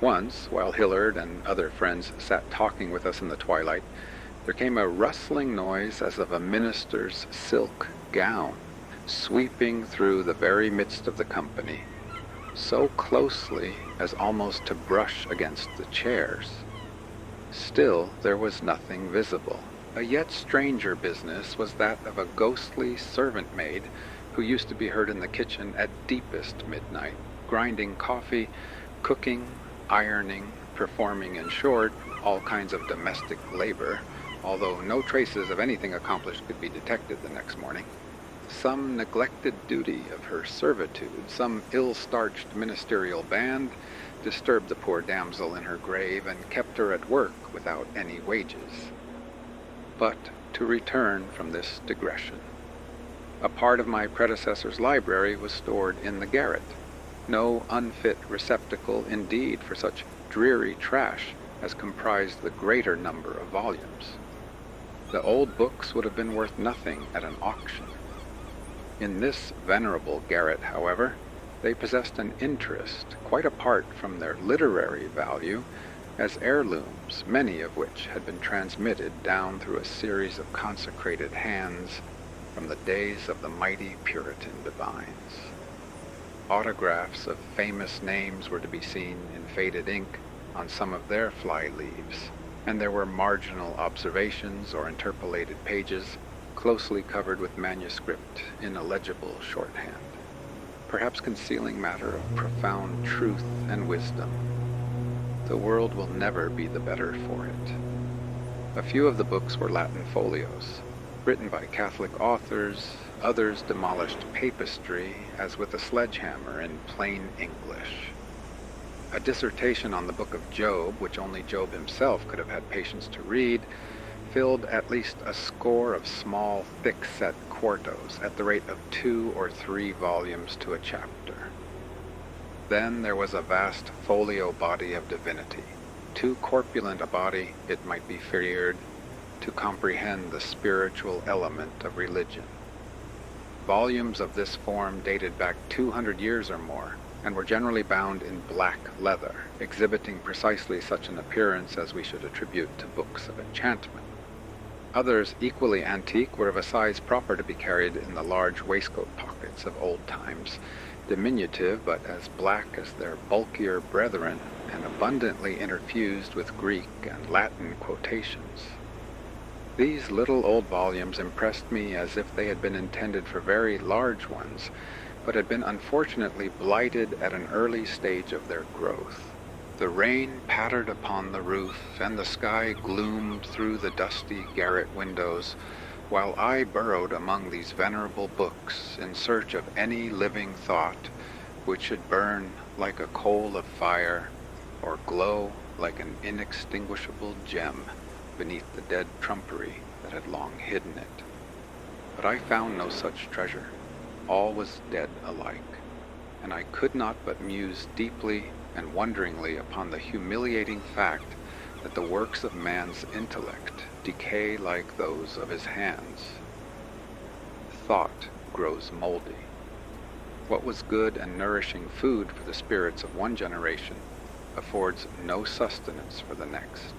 Once, while Hillard and other friends sat talking with us in the twilight, there came a rustling noise as of a minister's silk gown sweeping through the very midst of the company, so closely as almost to brush against the chairs. Still there was nothing visible. A yet stranger business was that of a ghostly servant maid who used to be heard in the kitchen at deepest midnight, grinding coffee, cooking, ironing, performing, in short, all kinds of domestic labor, although no traces of anything accomplished could be detected the next morning. Some neglected duty of her servitude, some ill-starched ministerial band, disturbed the poor damsel in her grave and kept her at work without any wages. But to return from this digression. A part of my predecessor's library was stored in the garret, no unfit receptacle indeed for such dreary trash as comprised the greater number of volumes. The old books would have been worth nothing at an auction. In this venerable garret, however, they possessed an interest quite apart from their literary value as heirlooms, many of which had been transmitted down through a series of consecrated hands from the days of the mighty Puritan divines. Autographs of famous names were to be seen in faded ink on some of their fly-leaves, and there were marginal observations or interpolated pages closely covered with manuscript in illegible shorthand, perhaps concealing matter of profound truth and wisdom. The world will never be the better for it. A few of the books were Latin folios, written by Catholic authors. Others demolished papistry as with a sledgehammer in plain English. A dissertation on the book of Job, which only Job himself could have had patience to read, filled at least a score of small, thick-set quartos at the rate of 2 or 3 volumes to a chapter. Then there was a vast folio body of divinity, too corpulent a body, it might be feared, to comprehend the spiritual element of religion. Volumes of this form dated back 200 years or more, and were generally bound in black leather, exhibiting precisely such an appearance as we should attribute to books of enchantment. Others, equally antique, were of a size proper to be carried in the large waistcoat pockets of old times, diminutive but as black as their bulkier brethren, and abundantly interfused with Greek and Latin quotations. These little old volumes impressed me as if they had been intended for very large ones, but had been unfortunately blighted at an early stage of their growth. The rain pattered upon the roof, and the sky gloomed through the dusty garret windows, while I burrowed among these venerable books in search of any living thought which should burn like a coal of fire, or glow like an inextinguishable gem beneath the dead trumpery that had long hidden it. But I found no such treasure. All was dead alike, and I could not but muse deeply and wonderingly upon the humiliating fact that the works of man's intellect decay like those of his hands. Thought grows moldy. What was good and nourishing food for the spirits of one generation affords no sustenance for the next.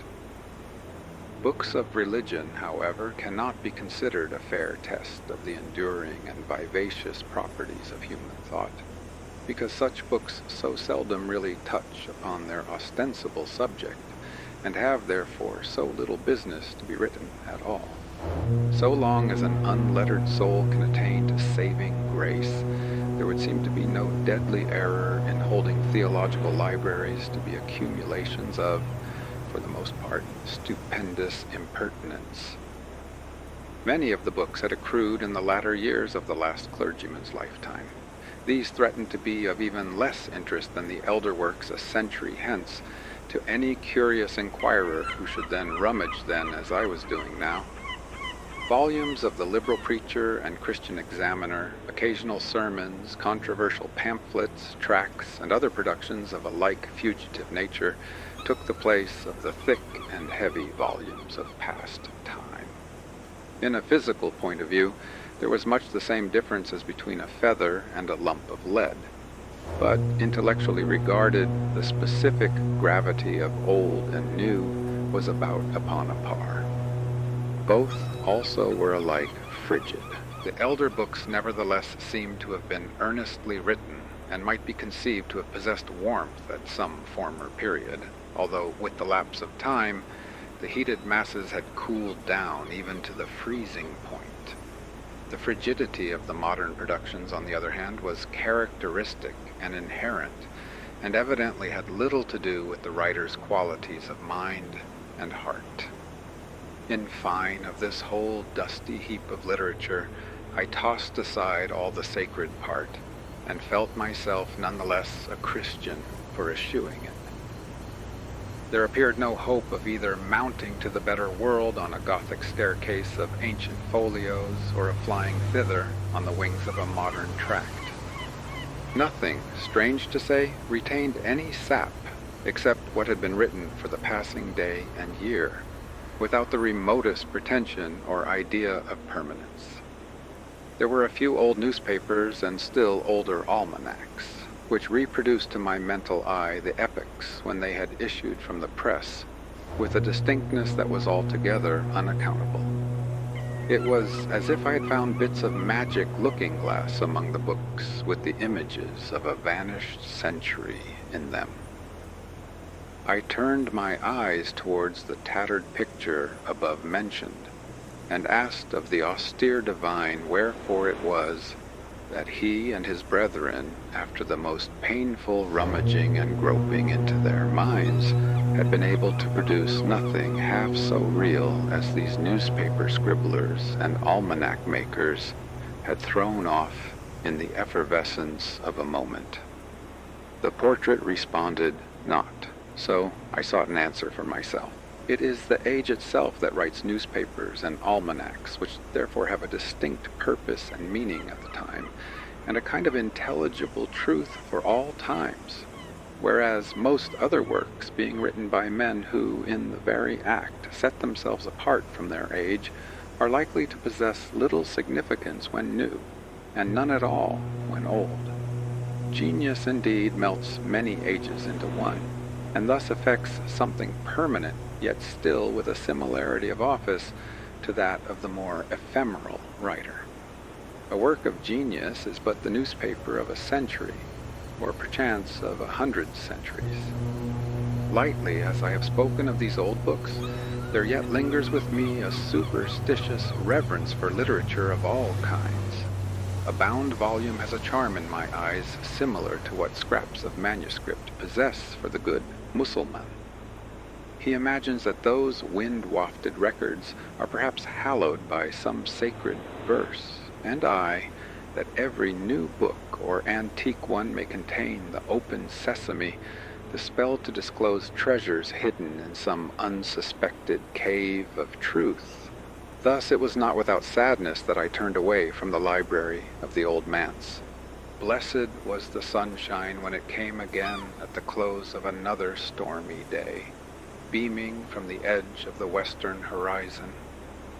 Books of religion, however, cannot be considered a fair test of the enduring and vivacious properties of human thought, because such books so seldom really touch upon their ostensible subject, and have therefore so little business to be written at all. So long as an unlettered soul can attain to saving grace, there would seem to be no deadly error in holding theological libraries to be accumulations of, for the most part, stupendous impertinence. Many of the books had accrued in the latter years of the last clergyman's lifetime. These threatened to be of even less interest than the elder works a century hence to any curious inquirer who should then rummage as I was doing now. Volumes of the Liberal Preacher and Christian Examiner, occasional sermons, controversial pamphlets, tracts, and other productions of a like fugitive nature took the place of the thick and heavy volumes of past time. In a physical point of view, there was much the same difference as between a feather and a lump of lead, but intellectually regarded, the specific gravity of old and new was about upon a par. Both also were alike frigid. The elder books nevertheless seemed to have been earnestly written, and might be conceived to have possessed warmth at some former period, although with the lapse of time, the heated masses had cooled down even to the freezing point. The frigidity of the modern productions, on the other hand, was characteristic and inherent, and evidently had little to do with the writer's qualities of mind and heart. In fine, of this whole dusty heap of literature, I tossed aside all the sacred part, and felt myself nonetheless a Christian for eschewing it. There appeared no hope of either mounting to the better world on a Gothic staircase of ancient folios, or of flying thither on the wings of a modern tract. Nothing, strange to say, retained any sap, except what had been written for the passing day and year, without the remotest pretension or idea of permanence. There were a few old newspapers and still older almanacs, which reproduced to my mental eye the epochs when they had issued from the press, with a distinctness that was altogether unaccountable. It was as if I had found bits of magic looking-glass among the books, with the images of a vanished century in them. I turned my eyes towards the tattered picture above mentioned, and asked of the austere divine wherefore it was that he and his brethren, after the most painful rummaging and groping into their minds, had been able to produce nothing half so real as these newspaper scribblers and almanac makers had thrown off in the effervescence of a moment. The portrait responded not. So I sought an answer for myself. It is the age itself that writes newspapers and almanacs, which therefore have a distinct purpose and meaning at the time, and a kind of intelligible truth for all times, whereas most other works, being written by men who, in the very act, set themselves apart from their age, are likely to possess little significance when new, and none at all when old. Genius indeed melts many ages into one, and thus effects something permanent, yet still with a similarity of office, to that of the more ephemeral writer. A work of genius is but the newspaper of a century, or perchance of 100 centuries. Lightly as I have spoken of these old books, there yet lingers with me a superstitious reverence for literature of all kinds. A bound volume has a charm in my eyes similar to what scraps of manuscript possess for the good Mussulman. He imagines that those wind-wafted records are perhaps hallowed by some sacred verse, and I, that every new book or antique one may contain the open sesame, the spell to disclose treasures hidden in some unsuspected cave of truth. Thus it was not without sadness that I turned away from the library of the Old Manse. Blessed was the sunshine when it came again at the close of another stormy day, beaming from the edge of the western horizon,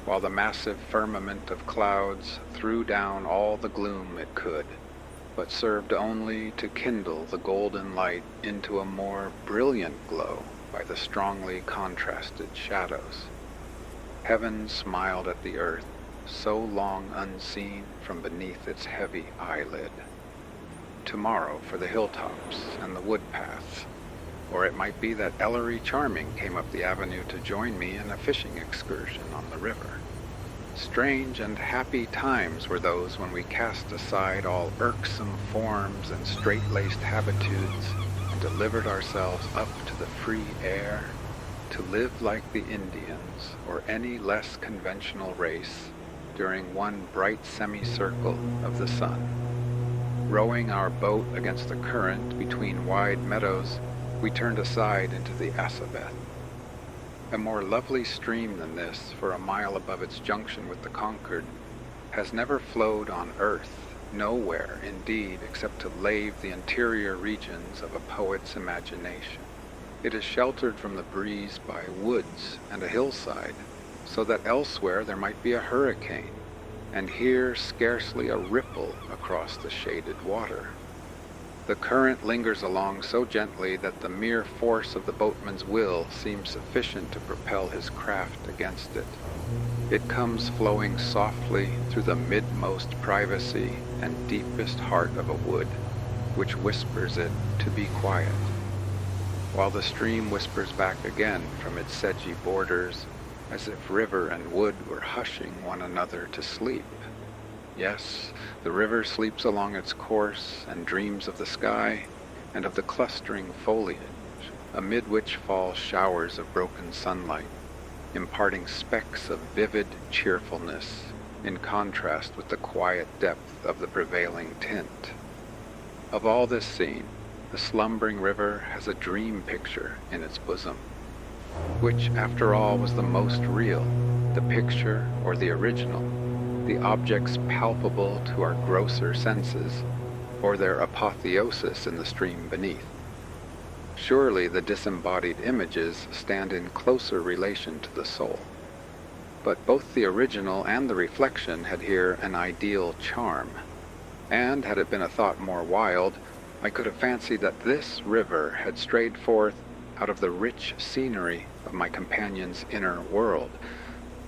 while the massive firmament of clouds threw down all the gloom it could, but served only to kindle the golden light into a more brilliant glow by the strongly contrasted shadows. Heaven smiled at the earth, so long unseen from beneath its heavy eyelid. Tomorrow for the hilltops and the wood paths, or it might be that Ellery Charming came up the avenue to join me in a fishing excursion on the river. Strange and happy times were those when we cast aside all irksome forms and straight-laced habitudes and delivered ourselves up to the free air, to live like the Indians or any less conventional race during one bright semicircle of the sun. Rowing our boat against the current between wide meadows, we turned aside into the Assabeth. A more lovely stream than this, for a mile above its junction with the Concord, has never flowed on earth, nowhere, indeed, except to lave the interior regions of a poet's imagination. It is sheltered from the breeze by woods and a hillside, so that elsewhere there might be a hurricane, and here scarcely a ripple across the shaded water. The current lingers along so gently that the mere force of the boatman's will seems sufficient to propel his craft against it. It comes flowing softly through the midmost privacy and deepest heart of a wood, which whispers it to be quiet, while the stream whispers back again from its sedgy borders, as if river and wood were hushing one another to sleep. Yes, the river sleeps along its course and dreams of the sky and of the clustering foliage, amid which fall showers of broken sunlight, imparting specks of vivid cheerfulness in contrast with the quiet depth of the prevailing tint. Of all this scene, the slumbering river has a dream picture in its bosom, which after all was the most real, the picture or the original, the objects palpable to our grosser senses, or their apotheosis in the stream beneath. Surely the disembodied images stand in closer relation to the soul. But both the original and the reflection had here an ideal charm, and had it been a thought more wild, I could have fancied that this river had strayed forth out of the rich scenery of my companion's inner world.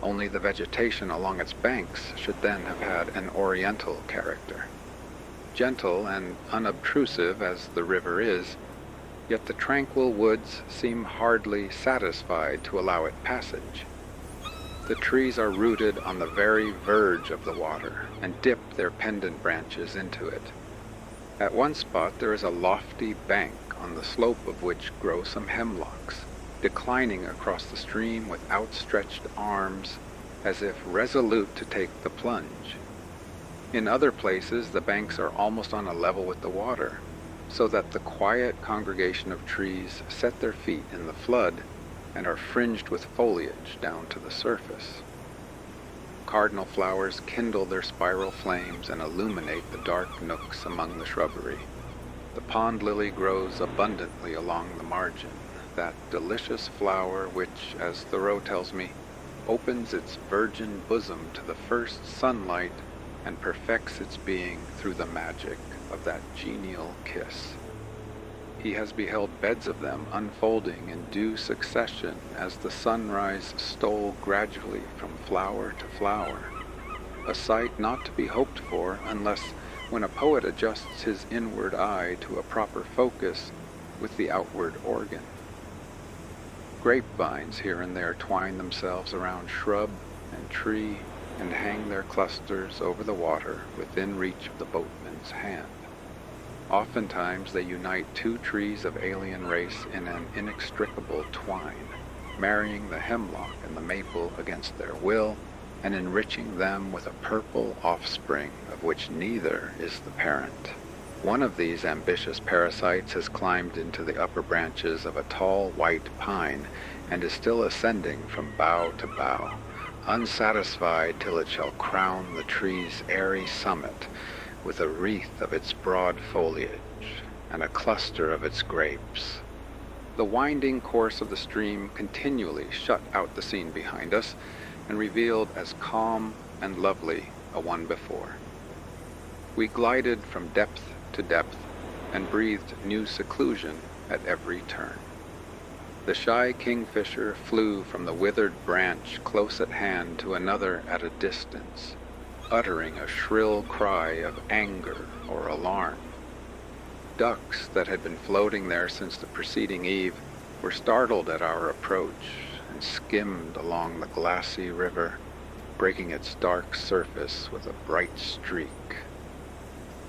Only the vegetation along its banks should then have had an oriental character. Gentle and unobtrusive as the river is, yet the tranquil woods seem hardly satisfied to allow it passage. The trees are rooted on the very verge of the water and dip their pendant branches into it. At one spot there is a lofty bank on the slope of which grow some hemlocks, declining across the stream with outstretched arms, as if resolute to take the plunge. In other places the banks are almost on a level with the water, so that the quiet congregation of trees set their feet in the flood and are fringed with foliage down to the surface. Cardinal flowers kindle their spiral flames and illuminate the dark nooks among the shrubbery. The pond lily grows abundantly along the margin, that delicious flower which, as Thoreau tells me, opens its virgin bosom to the first sunlight and perfects its being through the magic of that genial kiss. he has beheld beds of them unfolding in due succession as the sunrise stole gradually from flower to flower, a sight not to be hoped for unless when a poet adjusts his inward eye to a proper focus with the outward organ. Grapevines here and there twine themselves around shrub and tree and hang their clusters over the water within reach of the boatman's hand. Oftentimes they unite two trees of alien race in an inextricable twine, marrying the hemlock and the maple against their will, and enriching them with a purple offspring of which neither is the parent. One of these ambitious parasites has climbed into the upper branches of a tall white pine and is still ascending from bough to bough, unsatisfied till it shall crown the tree's airy summit with a wreath of its broad foliage and a cluster of its grapes. The winding course of the stream continually shut out the scene behind us and revealed as calm and lovely a one before. We glided from depth to depth and breathed new seclusion at every turn. The shy kingfisher flew from the withered branch close at hand to another at a distance, uttering a shrill cry of anger or alarm. Ducks that had been floating there since the preceding eve were startled at our approach and skimmed along the glassy river, breaking its dark surface with a bright streak.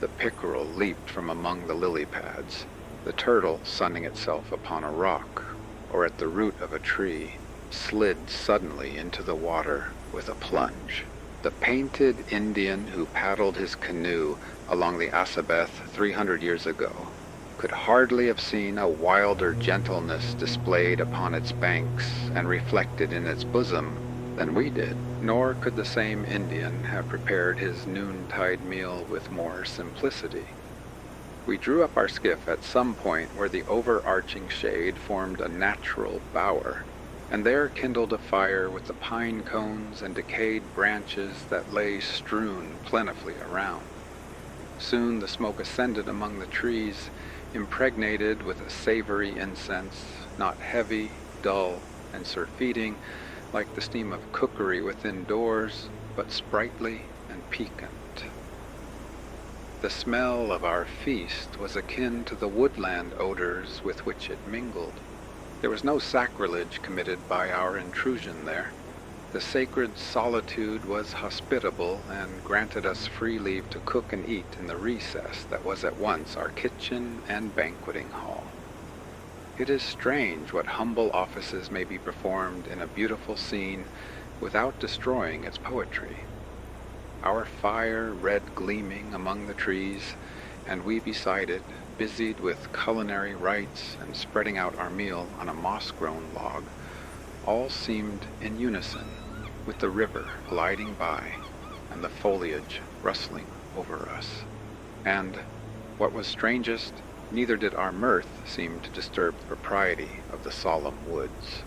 The pickerel leaped from among the lily pads, the turtle, sunning itself upon a rock or at the root of a tree, slid suddenly into the water with a plunge. The painted Indian who paddled his canoe along the Assabeth 300 years ago could hardly have seen a wilder gentleness displayed upon its banks and reflected in its bosom than we did, nor could the same Indian have prepared his noontide meal with more simplicity. We drew up our skiff at some point where the overarching shade formed a natural bower, and there kindled a fire with the pine cones and decayed branches that lay strewn plentifully around. Soon the smoke ascended among the trees, impregnated with a savory incense, not heavy, dull, and surfeiting, like the steam of cookery within doors, but sprightly and piquant. The smell of our feast was akin to the woodland odors with which it mingled. There was no sacrilege committed by our intrusion there. The sacred solitude was hospitable and granted us free leave to cook and eat in the recess that was at once our kitchen and banqueting hall. It is strange what humble offices may be performed in a beautiful scene without destroying its poetry. Our fire red gleaming among the trees, and we beside it, busied with culinary rites and spreading out our meal on a moss-grown log, all seemed in unison with the river gliding by and the foliage rustling over us. And, what was strangest, neither did our mirth seem to disturb the propriety of the solemn woods,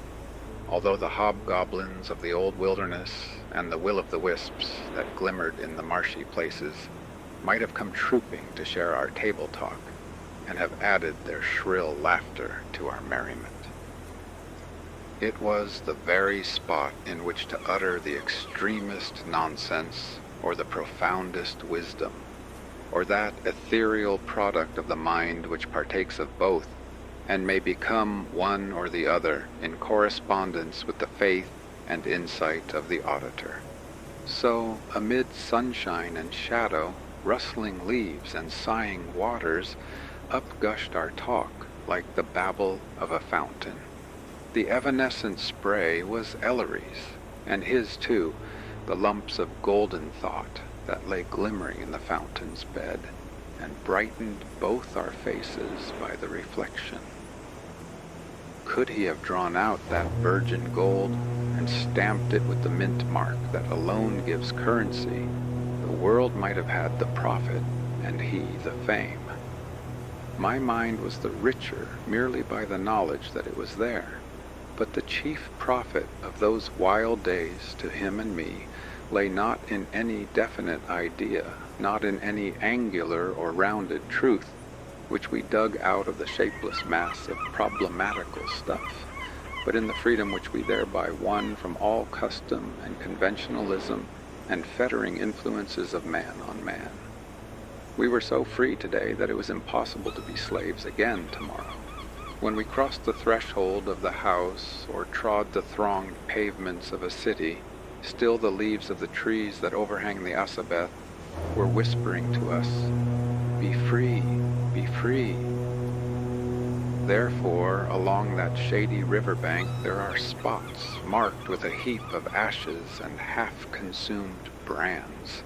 although the hobgoblins of the old wilderness and the will-o'-the-wisps that glimmered in the marshy places might have come trooping to share our table talk and have added their shrill laughter to our merriment. It was the very spot in which to utter the extremest nonsense or the profoundest wisdom, or that ethereal product of the mind which partakes of both and may become one or the other in correspondence with the faith and insight of the auditor. So, amid sunshine and shadow, rustling leaves and sighing waters, up gushed our talk like the babble of a fountain. The evanescent spray was Ellery's, and his too, the lumps of golden thought that lay glimmering in the fountain's bed, and brightened both our faces by the reflection. Could he have drawn out that virgin gold and stamped it with the mint mark that alone gives currency, the world might have had the profit and he the fame. My mind was the richer merely by the knowledge that it was there, but the chief profit of those wild days to him and me lay not in any definite idea, not in any angular or rounded truth, which we dug out of the shapeless mass of problematical stuff, but in the freedom which we thereby won from all custom and conventionalism and fettering influences of man on man. We were so free today that it was impossible to be slaves again tomorrow. When we crossed the threshold of the house or trod the thronged pavements of a city, still the leaves of the trees that overhang the Asabeth were whispering to us, "Be free, be free." Therefore, along that shady riverbank there are spots marked with a heap of ashes and half-consumed brands,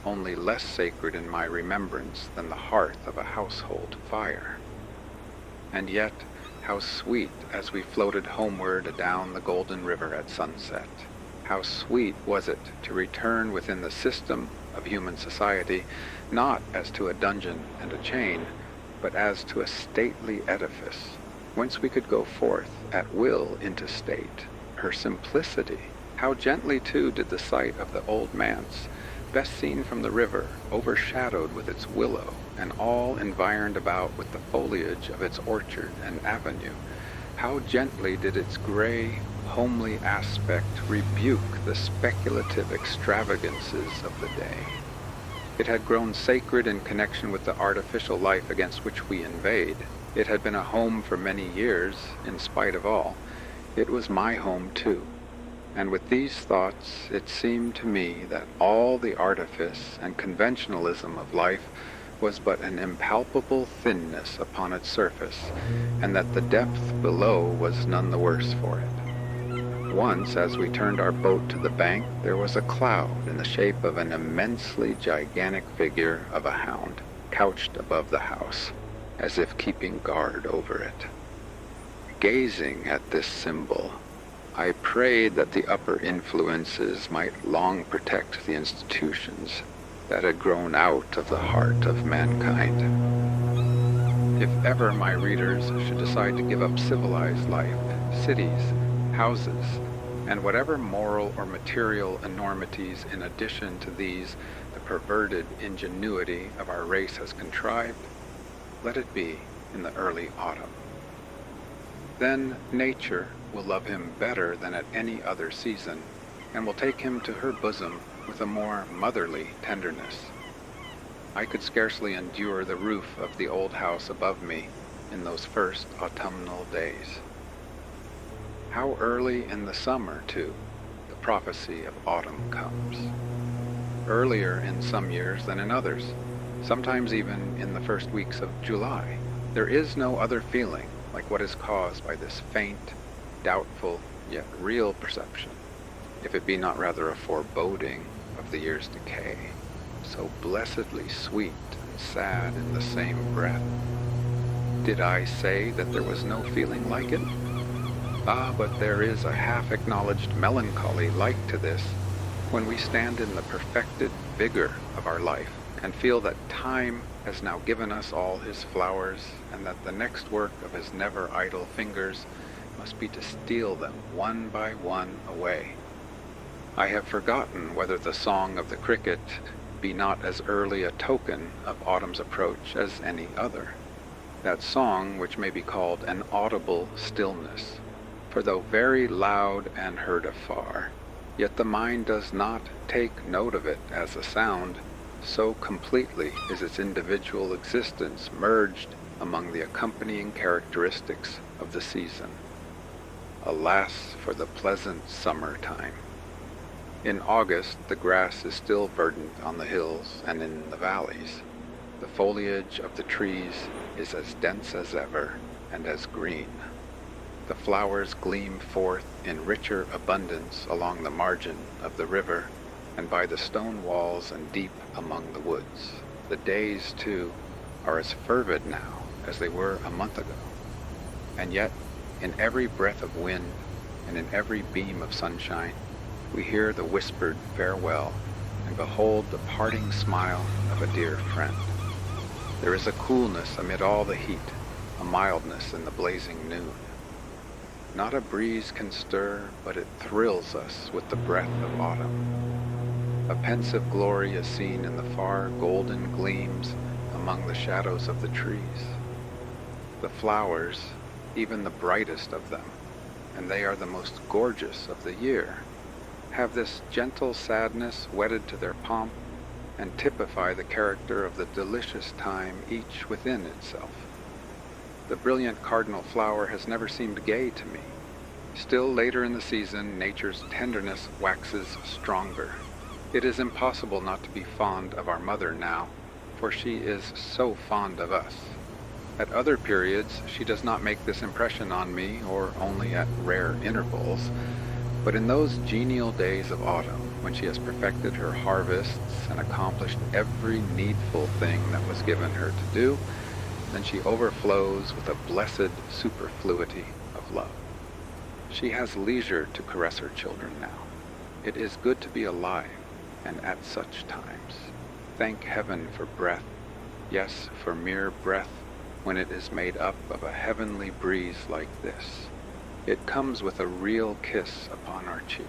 only less sacred in my remembrance than the hearth of a household fire. And yet, how sweet as we floated homeward adown the golden river at sunset. How sweet was it to return within the system of human society, not as to a dungeon and a chain, but as to a stately edifice, whence we could go forth at will into state. Her simplicity, how gently too did the sight of the Old Manse, best seen from the river, overshadowed with its willow, and all environed about with the foliage of its orchard and avenue, how gently did its gray, homely aspect rebuke the speculative extravagances of the day. It had grown sacred in connection with the artificial life against which we invade. It had been a home for many years, in spite of all. It was my home too. And with these thoughts, it seemed to me that all the artifice and conventionalism of life was but an impalpable thinness upon its surface, and that the depth below was none the worse for it. Once, as we turned our boat to the bank, there was a cloud in the shape of an immensely gigantic figure of a hound, couched above the house, as if keeping guard over it. Gazing at this symbol, I prayed that the upper influences might long protect the institutions that had grown out of the heart of mankind. If ever my readers should decide to give up civilized life, cities, houses, and whatever moral or material enormities in addition to these the perverted ingenuity of our race has contrived, let it be in the early autumn. Then nature will love him better than at any other season, and will take him to her bosom with a more motherly tenderness. I could scarcely endure the roof of the old house above me in those first autumnal days. How early in the summer, too, the prophecy of autumn comes. Earlier in some years than in others, sometimes even in the first weeks of July. There is no other feeling like what is caused by this faint, doubtful, yet real perception, if it be not rather a foreboding of the year's decay, so blessedly sweet and sad in the same breath. Did I say that there was no feeling like it? Ah, but there is a half-acknowledged melancholy like to this, when we stand in the perfected vigor of our life, and feel that time has now given us all his flowers, and that the next work of his never idle fingers must be to steal them one by one away. I have forgotten whether the song of the cricket be not as early a token of autumn's approach as any other, that song which may be called an audible stillness, for though very loud and heard afar, yet the mind does not take note of it as a sound, so completely is its individual existence merged among the accompanying characteristics of the season. Alas for the pleasant summer time. In August, the grass is still verdant on the hills and in the valleys. The foliage of the trees is as dense as ever and as green. The flowers gleam forth in richer abundance along the margin of the river and by the stone walls and deep among the woods. The days, too, are as fervid now as they were a month ago. And yet, in every breath of wind and in every beam of sunshine, we hear the whispered farewell and behold the parting smile of a dear friend. There is a coolness amid all the heat, a mildness in the blazing noon. Not a breeze can stir, but it thrills us with the breath of autumn. A pensive glory is seen in the far golden gleams among the shadows of the trees. The flowers, even the brightest of them, and they are the most gorgeous of the year, have this gentle sadness wedded to their pomp, and typify the character of the delicious time each within itself. The brilliant cardinal flower has never seemed gay to me. Still later in the season, nature's tenderness waxes stronger. It is impossible not to be fond of our mother now, for she is so fond of us. At other periods, she does not make this impression on me, or only at rare intervals, but in those genial days of autumn, when she has perfected her harvests and accomplished every needful thing that was given her to do, then she overflows with a blessed superfluity of love. She has leisure to caress her children now. It is good to be alive, and at such times. Thank heaven for breath, yes, for mere breath, when it is made up of a heavenly breeze like this. It comes with a real kiss upon our cheeks.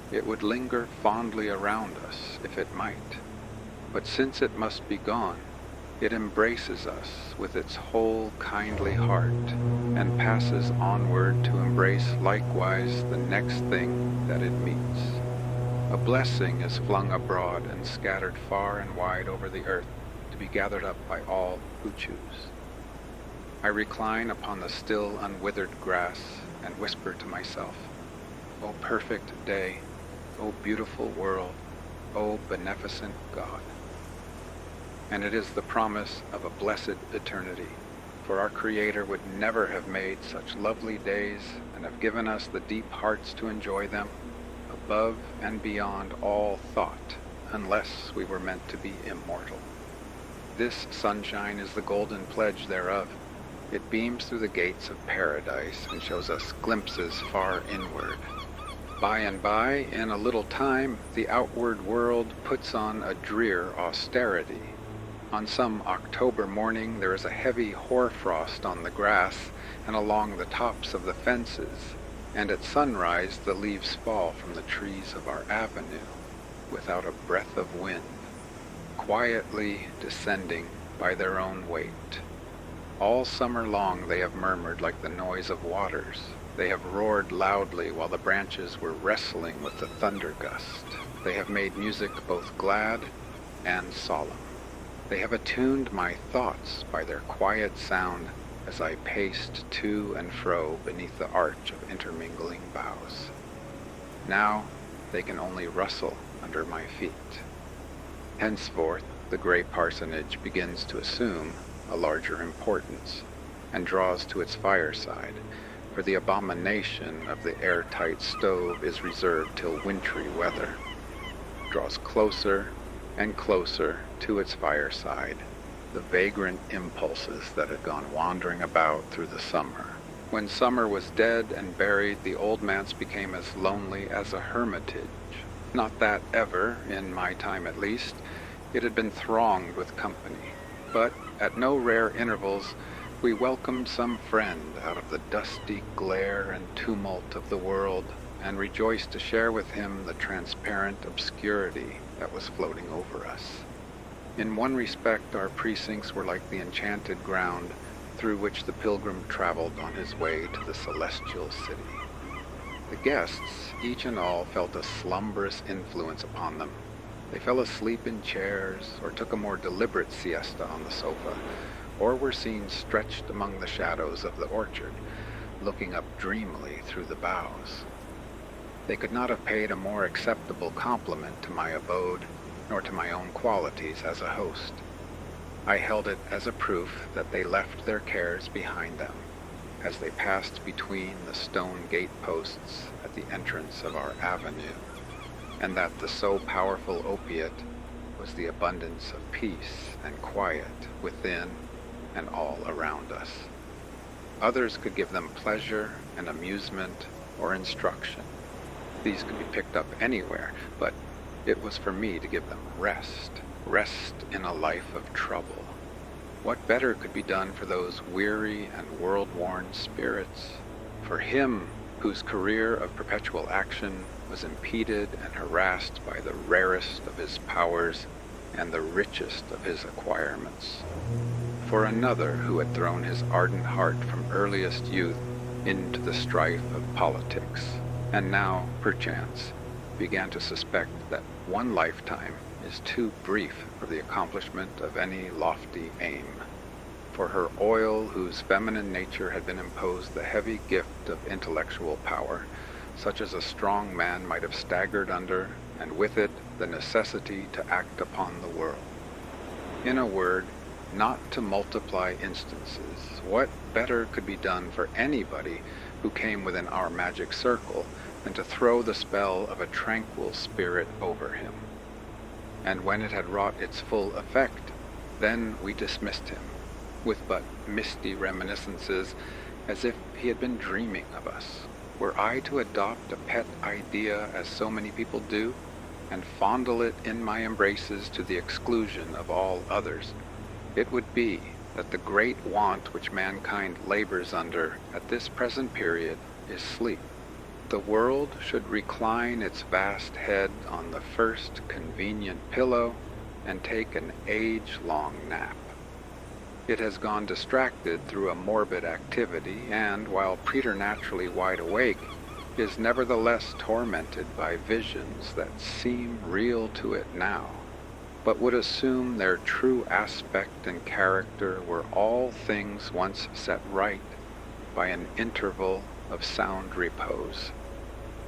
It would linger fondly around us if it might. But since it must be gone, it embraces us with its whole kindly heart, and passes onward to embrace likewise the next thing that it meets. A blessing is flung abroad and scattered far and wide over the earth, to be gathered up by all who choose. I recline upon the still unwithered grass and whisper to myself, O perfect day, O beautiful world, O beneficent God. And it is the promise of a blessed eternity, for our Creator would never have made such lovely days and have given us the deep hearts to enjoy them, above and beyond all thought, unless we were meant to be immortal. This sunshine is the golden pledge thereof. It beams through the gates of paradise and shows us glimpses far inward. By and by, in a little time, the outward world puts on a drear austerity. On some October morning there is a heavy hoarfrost on the grass and along the tops of the fences, and at sunrise the leaves fall from the trees of our avenue, without a breath of wind, quietly descending by their own weight. All summer long they have murmured like the noise of waters. They have roared loudly while the branches were wrestling with the thunder gust. They have made music both glad and solemn. They have attuned my thoughts by their quiet sound as I paced to and fro beneath the arch of intermingling boughs. Now they can only rustle under my feet. Henceforth the gray parsonage begins to assume a larger importance, and draws to its fireside, for the abomination of the airtight stove is reserved till wintry weather. Draws closer and closer to its fireside, the vagrant impulses that had gone wandering about through the summer. When summer was dead and buried, the Old Manse became as lonely as a hermitage. Not that ever, in my time at least, it had been thronged with company, but at no rare intervals we welcomed some friend out of the dusty glare and tumult of the world, and rejoiced to share with him the transparent obscurity that was floating over us. In one respect, our precincts were like the enchanted ground through which the pilgrim traveled on his way to the celestial city. The guests, each and all, felt a slumberous influence upon them. They fell asleep in chairs, or took a more deliberate siesta on the sofa, or were seen stretched among the shadows of the orchard, looking up dreamily through the boughs. They could not have paid a more acceptable compliment to my abode, nor to my own qualities as a host. I held it as a proof that they left their cares behind them, as they passed between the stone gate-posts at the entrance of our avenue, and that the so powerful opiate was the abundance of peace and quiet within and all around us. Others could give them pleasure and amusement or instruction. These could be picked up anywhere, but it was for me to give them rest in a life of trouble. What better could be done for those weary and world-worn spirits? For him whose career of perpetual action was impeded and harassed by the rarest of his powers and the richest of his acquirements. for another who had thrown his ardent heart from earliest youth into the strife of politics, and now, perchance, began to suspect that one lifetime is too brief for the accomplishment of any lofty aim. For her oil, whose feminine nature had been imposed the heavy gift of intellectual power, such as a strong man might have staggered under, and with it the necessity to act upon the world. In a word, not to multiply instances, what better could be done for anybody who came within our magic circle than to throw the spell of a tranquil spirit over him? And when it had wrought its full effect, then we dismissed him, with but misty reminiscences, as if he had been dreaming of us. Were I to adopt a pet idea, as so many people do, and fondle it in my embraces to the exclusion of all others, it would be that the great want which mankind labors under at this present period is sleep. The world should recline its vast head on the first convenient pillow and take an age-long nap. It has gone distracted through a morbid activity, and, while preternaturally wide awake, is nevertheless tormented by visions that seem real to it now, but would assume their true aspect and character were all things once set right by an interval of sound repose.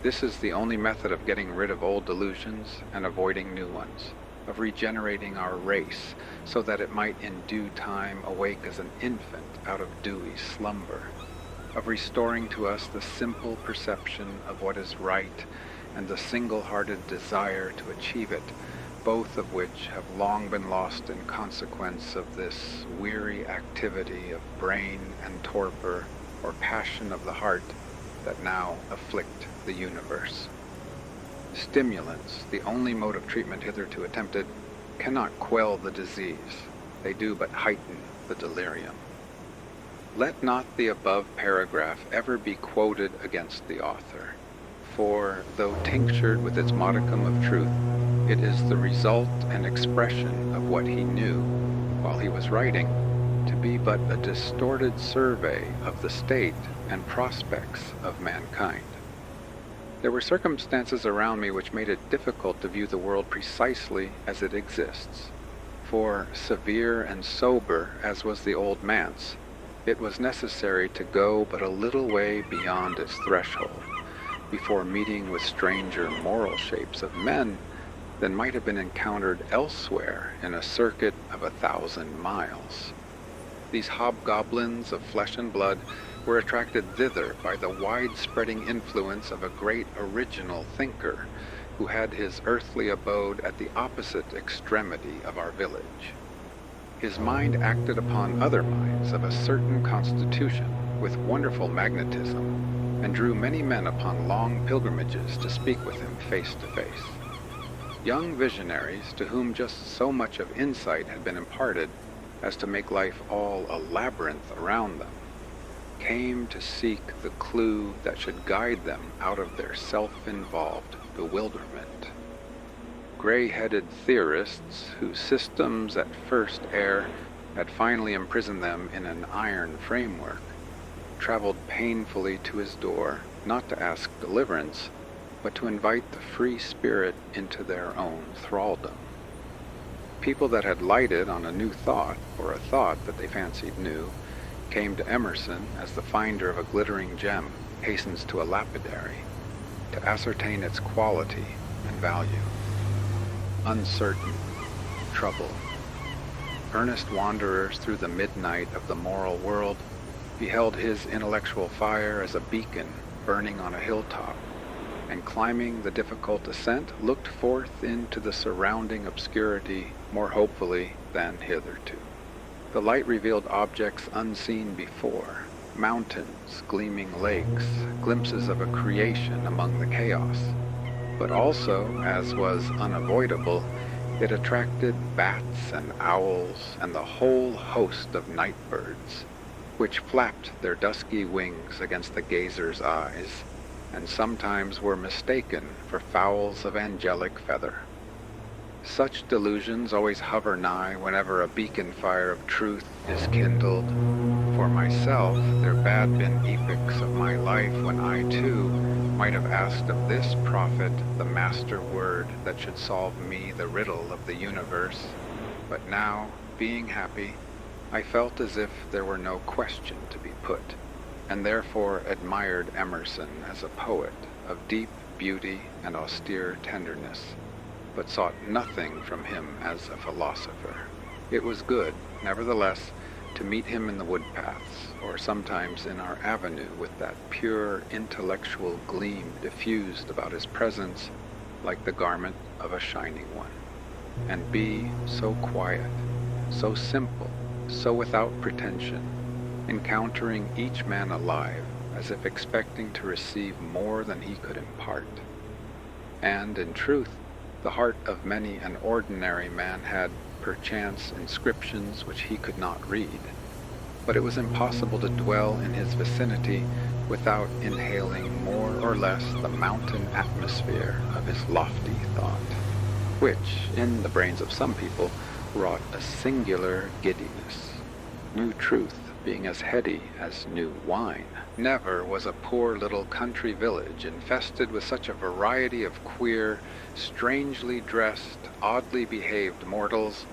This is the only method of getting rid of old delusions and avoiding new ones, of regenerating our race so that it might in due time awake as an infant out of dewy slumber, of restoring to us the simple perception of what is right and the single-hearted desire to achieve it, both of which have long been lost in consequence of this weary activity of brain and torpor or passion of the heart that now afflict the universe. Stimulants, the only mode of treatment hitherto attempted, cannot quell the disease. They do but heighten the delirium. Let not the above paragraph ever be quoted against the author, for, though tinctured with its modicum of truth, it is the result and expression of what he knew, while he was writing, to be but a distorted survey of the state and prospects of mankind. There were circumstances around me which made it difficult to view the world precisely as it exists, for, severe and sober as was the Old Manse, it was necessary to go but a little way beyond its threshold before meeting with stranger moral shapes of men than might have been encountered elsewhere in a circuit of 1,000 miles. These hobgoblins of flesh and blood were attracted thither by the wide-spreading influence of a great original thinker who had his earthly abode at the opposite extremity of our village. His mind acted upon other minds of a certain constitution with wonderful magnetism, and drew many men upon long pilgrimages to speak with him face to face. Young visionaries, to whom just so much of insight had been imparted as to make life all a labyrinth around them, came to seek the clue that should guide them out of their self-involved bewilderment. Gray-headed theorists, whose systems at first air had finally imprisoned them in an iron framework, traveled painfully to his door, not to ask deliverance, but to invite the free spirit into their own thraldom. People that had lighted on a new thought, or a thought that they fancied new, came to Emerson as the finder of a glittering gem hastens to a lapidary, to ascertain its quality and value. Uncertain, troubled, earnest wanderers through the midnight of the moral world beheld his intellectual fire as a beacon burning on a hilltop, and climbing the difficult ascent, looked forth into the surrounding obscurity more hopefully than hitherto. The light revealed objects unseen before, mountains, gleaming lakes, glimpses of a creation among the chaos. But also, as was unavoidable, it attracted bats and owls and the whole host of night birds, which flapped their dusky wings against the gazer's eyes, and sometimes were mistaken for fowls of angelic feather. Such delusions always hover nigh whenever a beacon fire of truth is kindled. For myself, there bad been epochs of my life when I, too, might have asked of this prophet the master word that should solve me the riddle of the universe. But now, being happy, I felt as if there were no question to be put, and therefore admired Emerson as a poet of deep beauty and austere tenderness, but sought nothing from him as a philosopher. It was good, nevertheless, to meet him in the wood paths, or sometimes in our avenue, with that pure intellectual gleam diffused about his presence like the garment of a shining one, and be so quiet, so simple, so without pretension, encountering each man alive as if expecting to receive more than he could impart. And, in truth, the heart of many an ordinary man had, perchance, inscriptions which he could not read, but it was impossible to dwell in his vicinity without inhaling more or less the mountain atmosphere of his lofty thought, which, in the brains of some people, wrought a singular giddiness, new truth being as heady as new wine. Never was a poor little country village infested with such a variety of queer, strangely dressed, oddly behaved mortals,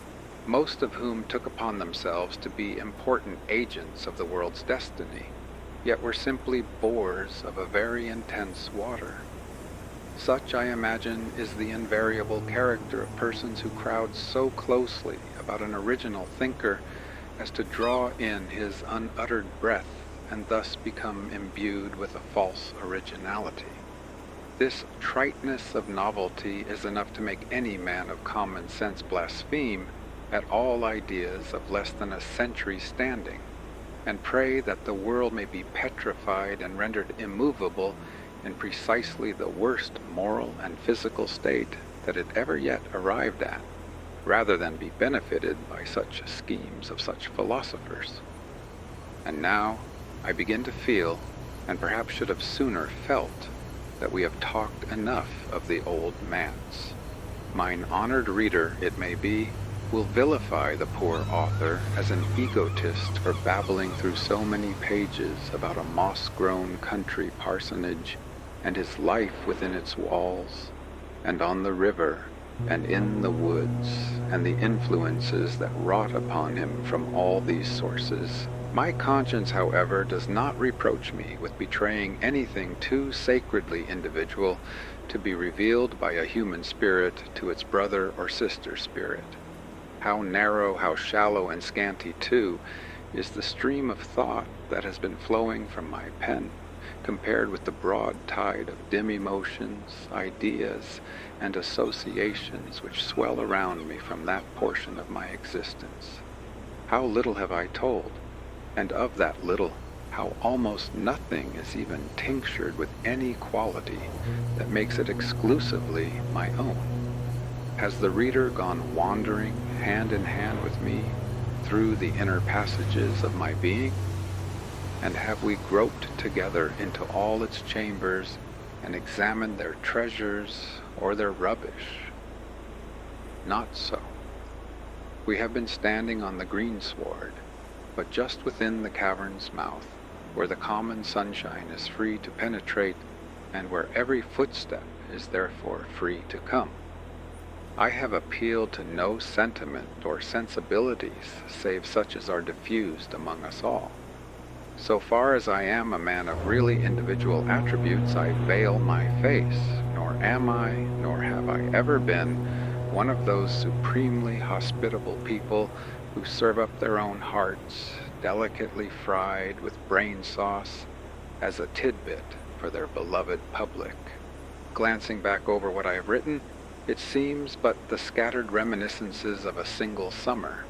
most of whom took upon themselves to be important agents of the world's destiny, yet were simply bores of a very intense water. Such, I imagine, is the invariable character of persons who crowd so closely about an original thinker as to draw in his unuttered breath and thus become imbued with a false originality. This triteness of novelty is enough to make any man of common sense blaspheme at all ideas of less than a century's standing, and pray that the world may be petrified and rendered immovable in precisely the worst moral and physical state that it ever yet arrived at, rather than be benefited by such schemes of such philosophers. And now I begin to feel, and perhaps should have sooner felt, that we have talked enough of the Old Manse. Mine honored reader, it may be, will vilify the poor author as an egotist for babbling through so many pages about a moss-grown country parsonage and his life within its walls, and on the river, and in the woods, and the influences that wrought upon him from all these sources. My conscience, however, does not reproach me with betraying anything too sacredly individual to be revealed by a human spirit to its brother or sister spirit. How narrow, how shallow and scanty, too, is the stream of thought that has been flowing from my pen, compared with the broad tide of dim emotions, ideas, and associations which swell around me from that portion of my existence. How little have I told, and of that little, how almost nothing is even tinctured with any quality that makes it exclusively my own. Has the reader gone wandering hand in hand with me through the inner passages of my being? And have we groped together into all its chambers and examined their treasures or their rubbish? Not so. We have been standing on the greensward, but just within the cavern's mouth, where the common sunshine is free to penetrate, and where every footstep is therefore free to come. I have appealed to no sentiment or sensibilities save such as are diffused among us all. So far as I am a man of really individual attributes, I veil my face, nor am I, nor have I ever been, one of those supremely hospitable people who serve up their own hearts, delicately fried with brain sauce, as a tidbit for their beloved public. Glancing back over what I have written, it seems but the scattered reminiscences of a single summer.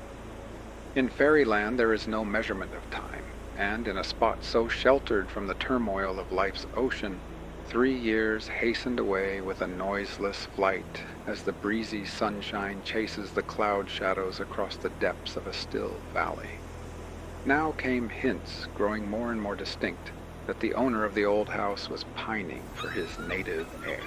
In fairyland there is no measurement of time, and in a spot so sheltered from the turmoil of life's ocean, 3 years hastened away with a noiseless flight as the breezy sunshine chases the cloud shadows across the depths of a still valley. Now came hints, growing more and more distinct, that the owner of the old house was pining for his native air.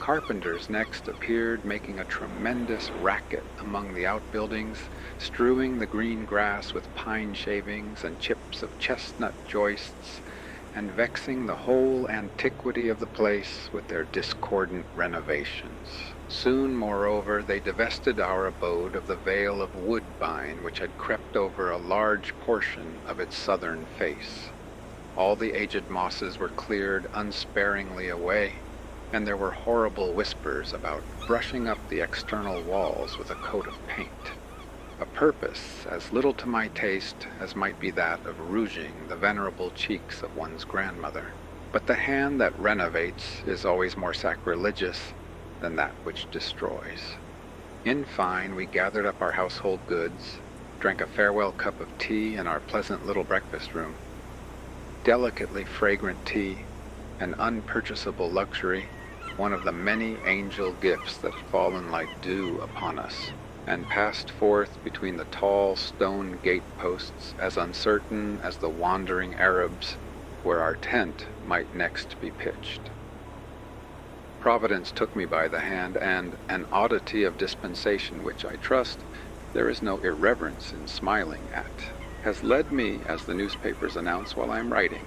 carpenters next appeared, making a tremendous racket among the outbuildings, strewing the green grass with pine shavings and chips of chestnut joists, and vexing the whole antiquity of the place with their discordant renovations. Soon, moreover, they divested our abode of the veil of woodbine which had crept over a large portion of its southern face. All the aged mosses were cleared unsparingly away, and there were horrible whispers about brushing up the external walls with a coat of paint, a purpose as little to my taste as might be that of rouging the venerable cheeks of one's grandmother. But the hand that renovates is always more sacrilegious than that which destroys. In fine, we gathered up our household goods, drank a farewell cup of tea in our pleasant little breakfast room. Delicately fragrant tea, an unpurchasable luxury, one of the many angel gifts that have fallen like dew upon us, and passed forth between the tall stone gate-posts as uncertain as the wandering Arabs where our tent might next be pitched. Providence took me by the hand, and an oddity of dispensation which I trust there is no irreverence in smiling at, has led me, as the newspapers announce while I am writing,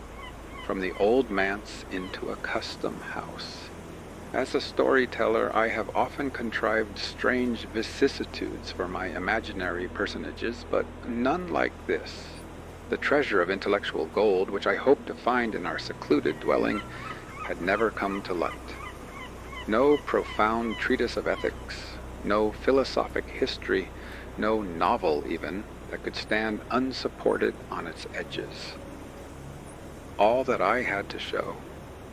from the Old Manse into a custom house. As a storyteller, I have often contrived strange vicissitudes for my imaginary personages, but none like this. The treasure of intellectual gold, which I hoped to find in our secluded dwelling, had never come to light. No profound treatise of ethics, no philosophic history, no novel even, that could stand unsupported on its edges. All that I had to show,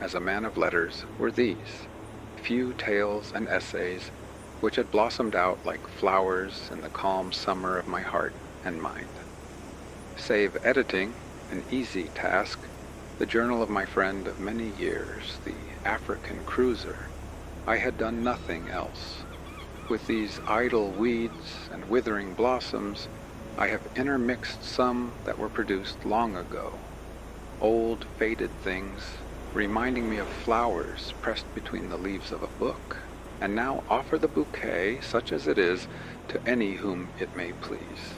as a man of letters, were these few tales and essays which had blossomed out like flowers in the calm summer of my heart and mind. Save editing, an easy task, the journal of my friend of many years, the African cruiser, I had done nothing else. With these idle weeds and withering blossoms, I have intermixed some that were produced long ago, old faded things, reminding me of flowers pressed between the leaves of a book, and now offer the bouquet, such as it is, to any whom it may please.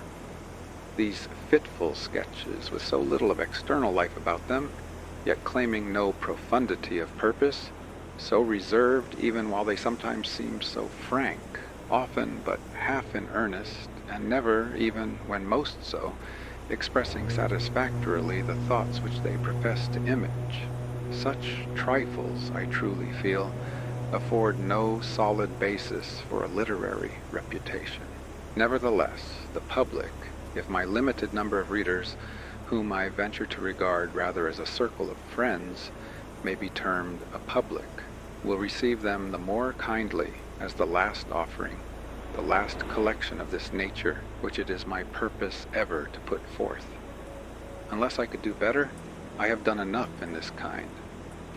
These fitful sketches, with so little of external life about them, yet claiming no profundity of purpose, so reserved even while they sometimes seem so frank, often but half in earnest, and never, even when most so, expressing satisfactorily the thoughts which they profess to image. Such trifles, I truly feel, afford no solid basis for a literary reputation. Nevertheless, the public, if my limited number of readers, whom I venture to regard rather as a circle of friends, may be termed a public, will receive them the more kindly as the last offering, the last collection of this nature which it is my purpose ever to put forth. Unless I could do better, I have done enough in this kind.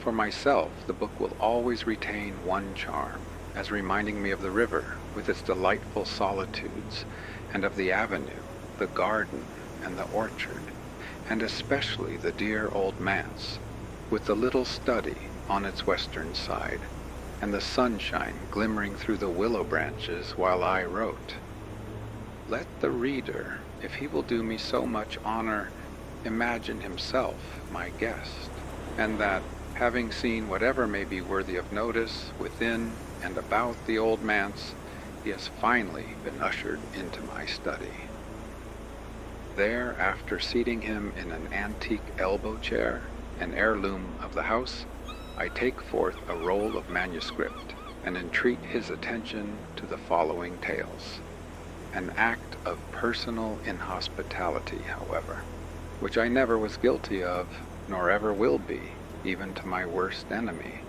For myself, the book will always retain one charm, as reminding me of the river with its delightful solitudes, and of the avenue, the garden, and the orchard, and especially the dear Old Manse, with the little study on its western side, and the sunshine glimmering through the willow branches while I wrote. Let the reader, if he will do me so much honor, imagine himself my guest, and that, having seen whatever may be worthy of notice within and about the Old Manse, he has finally been ushered into my study. There, after seating him in an antique elbow chair, an heirloom of the house, I take forth a roll of manuscript and entreat his attention to the following tales. An act of personal inhospitality, however, which I never was guilty of, nor ever will be, even to my worst enemy.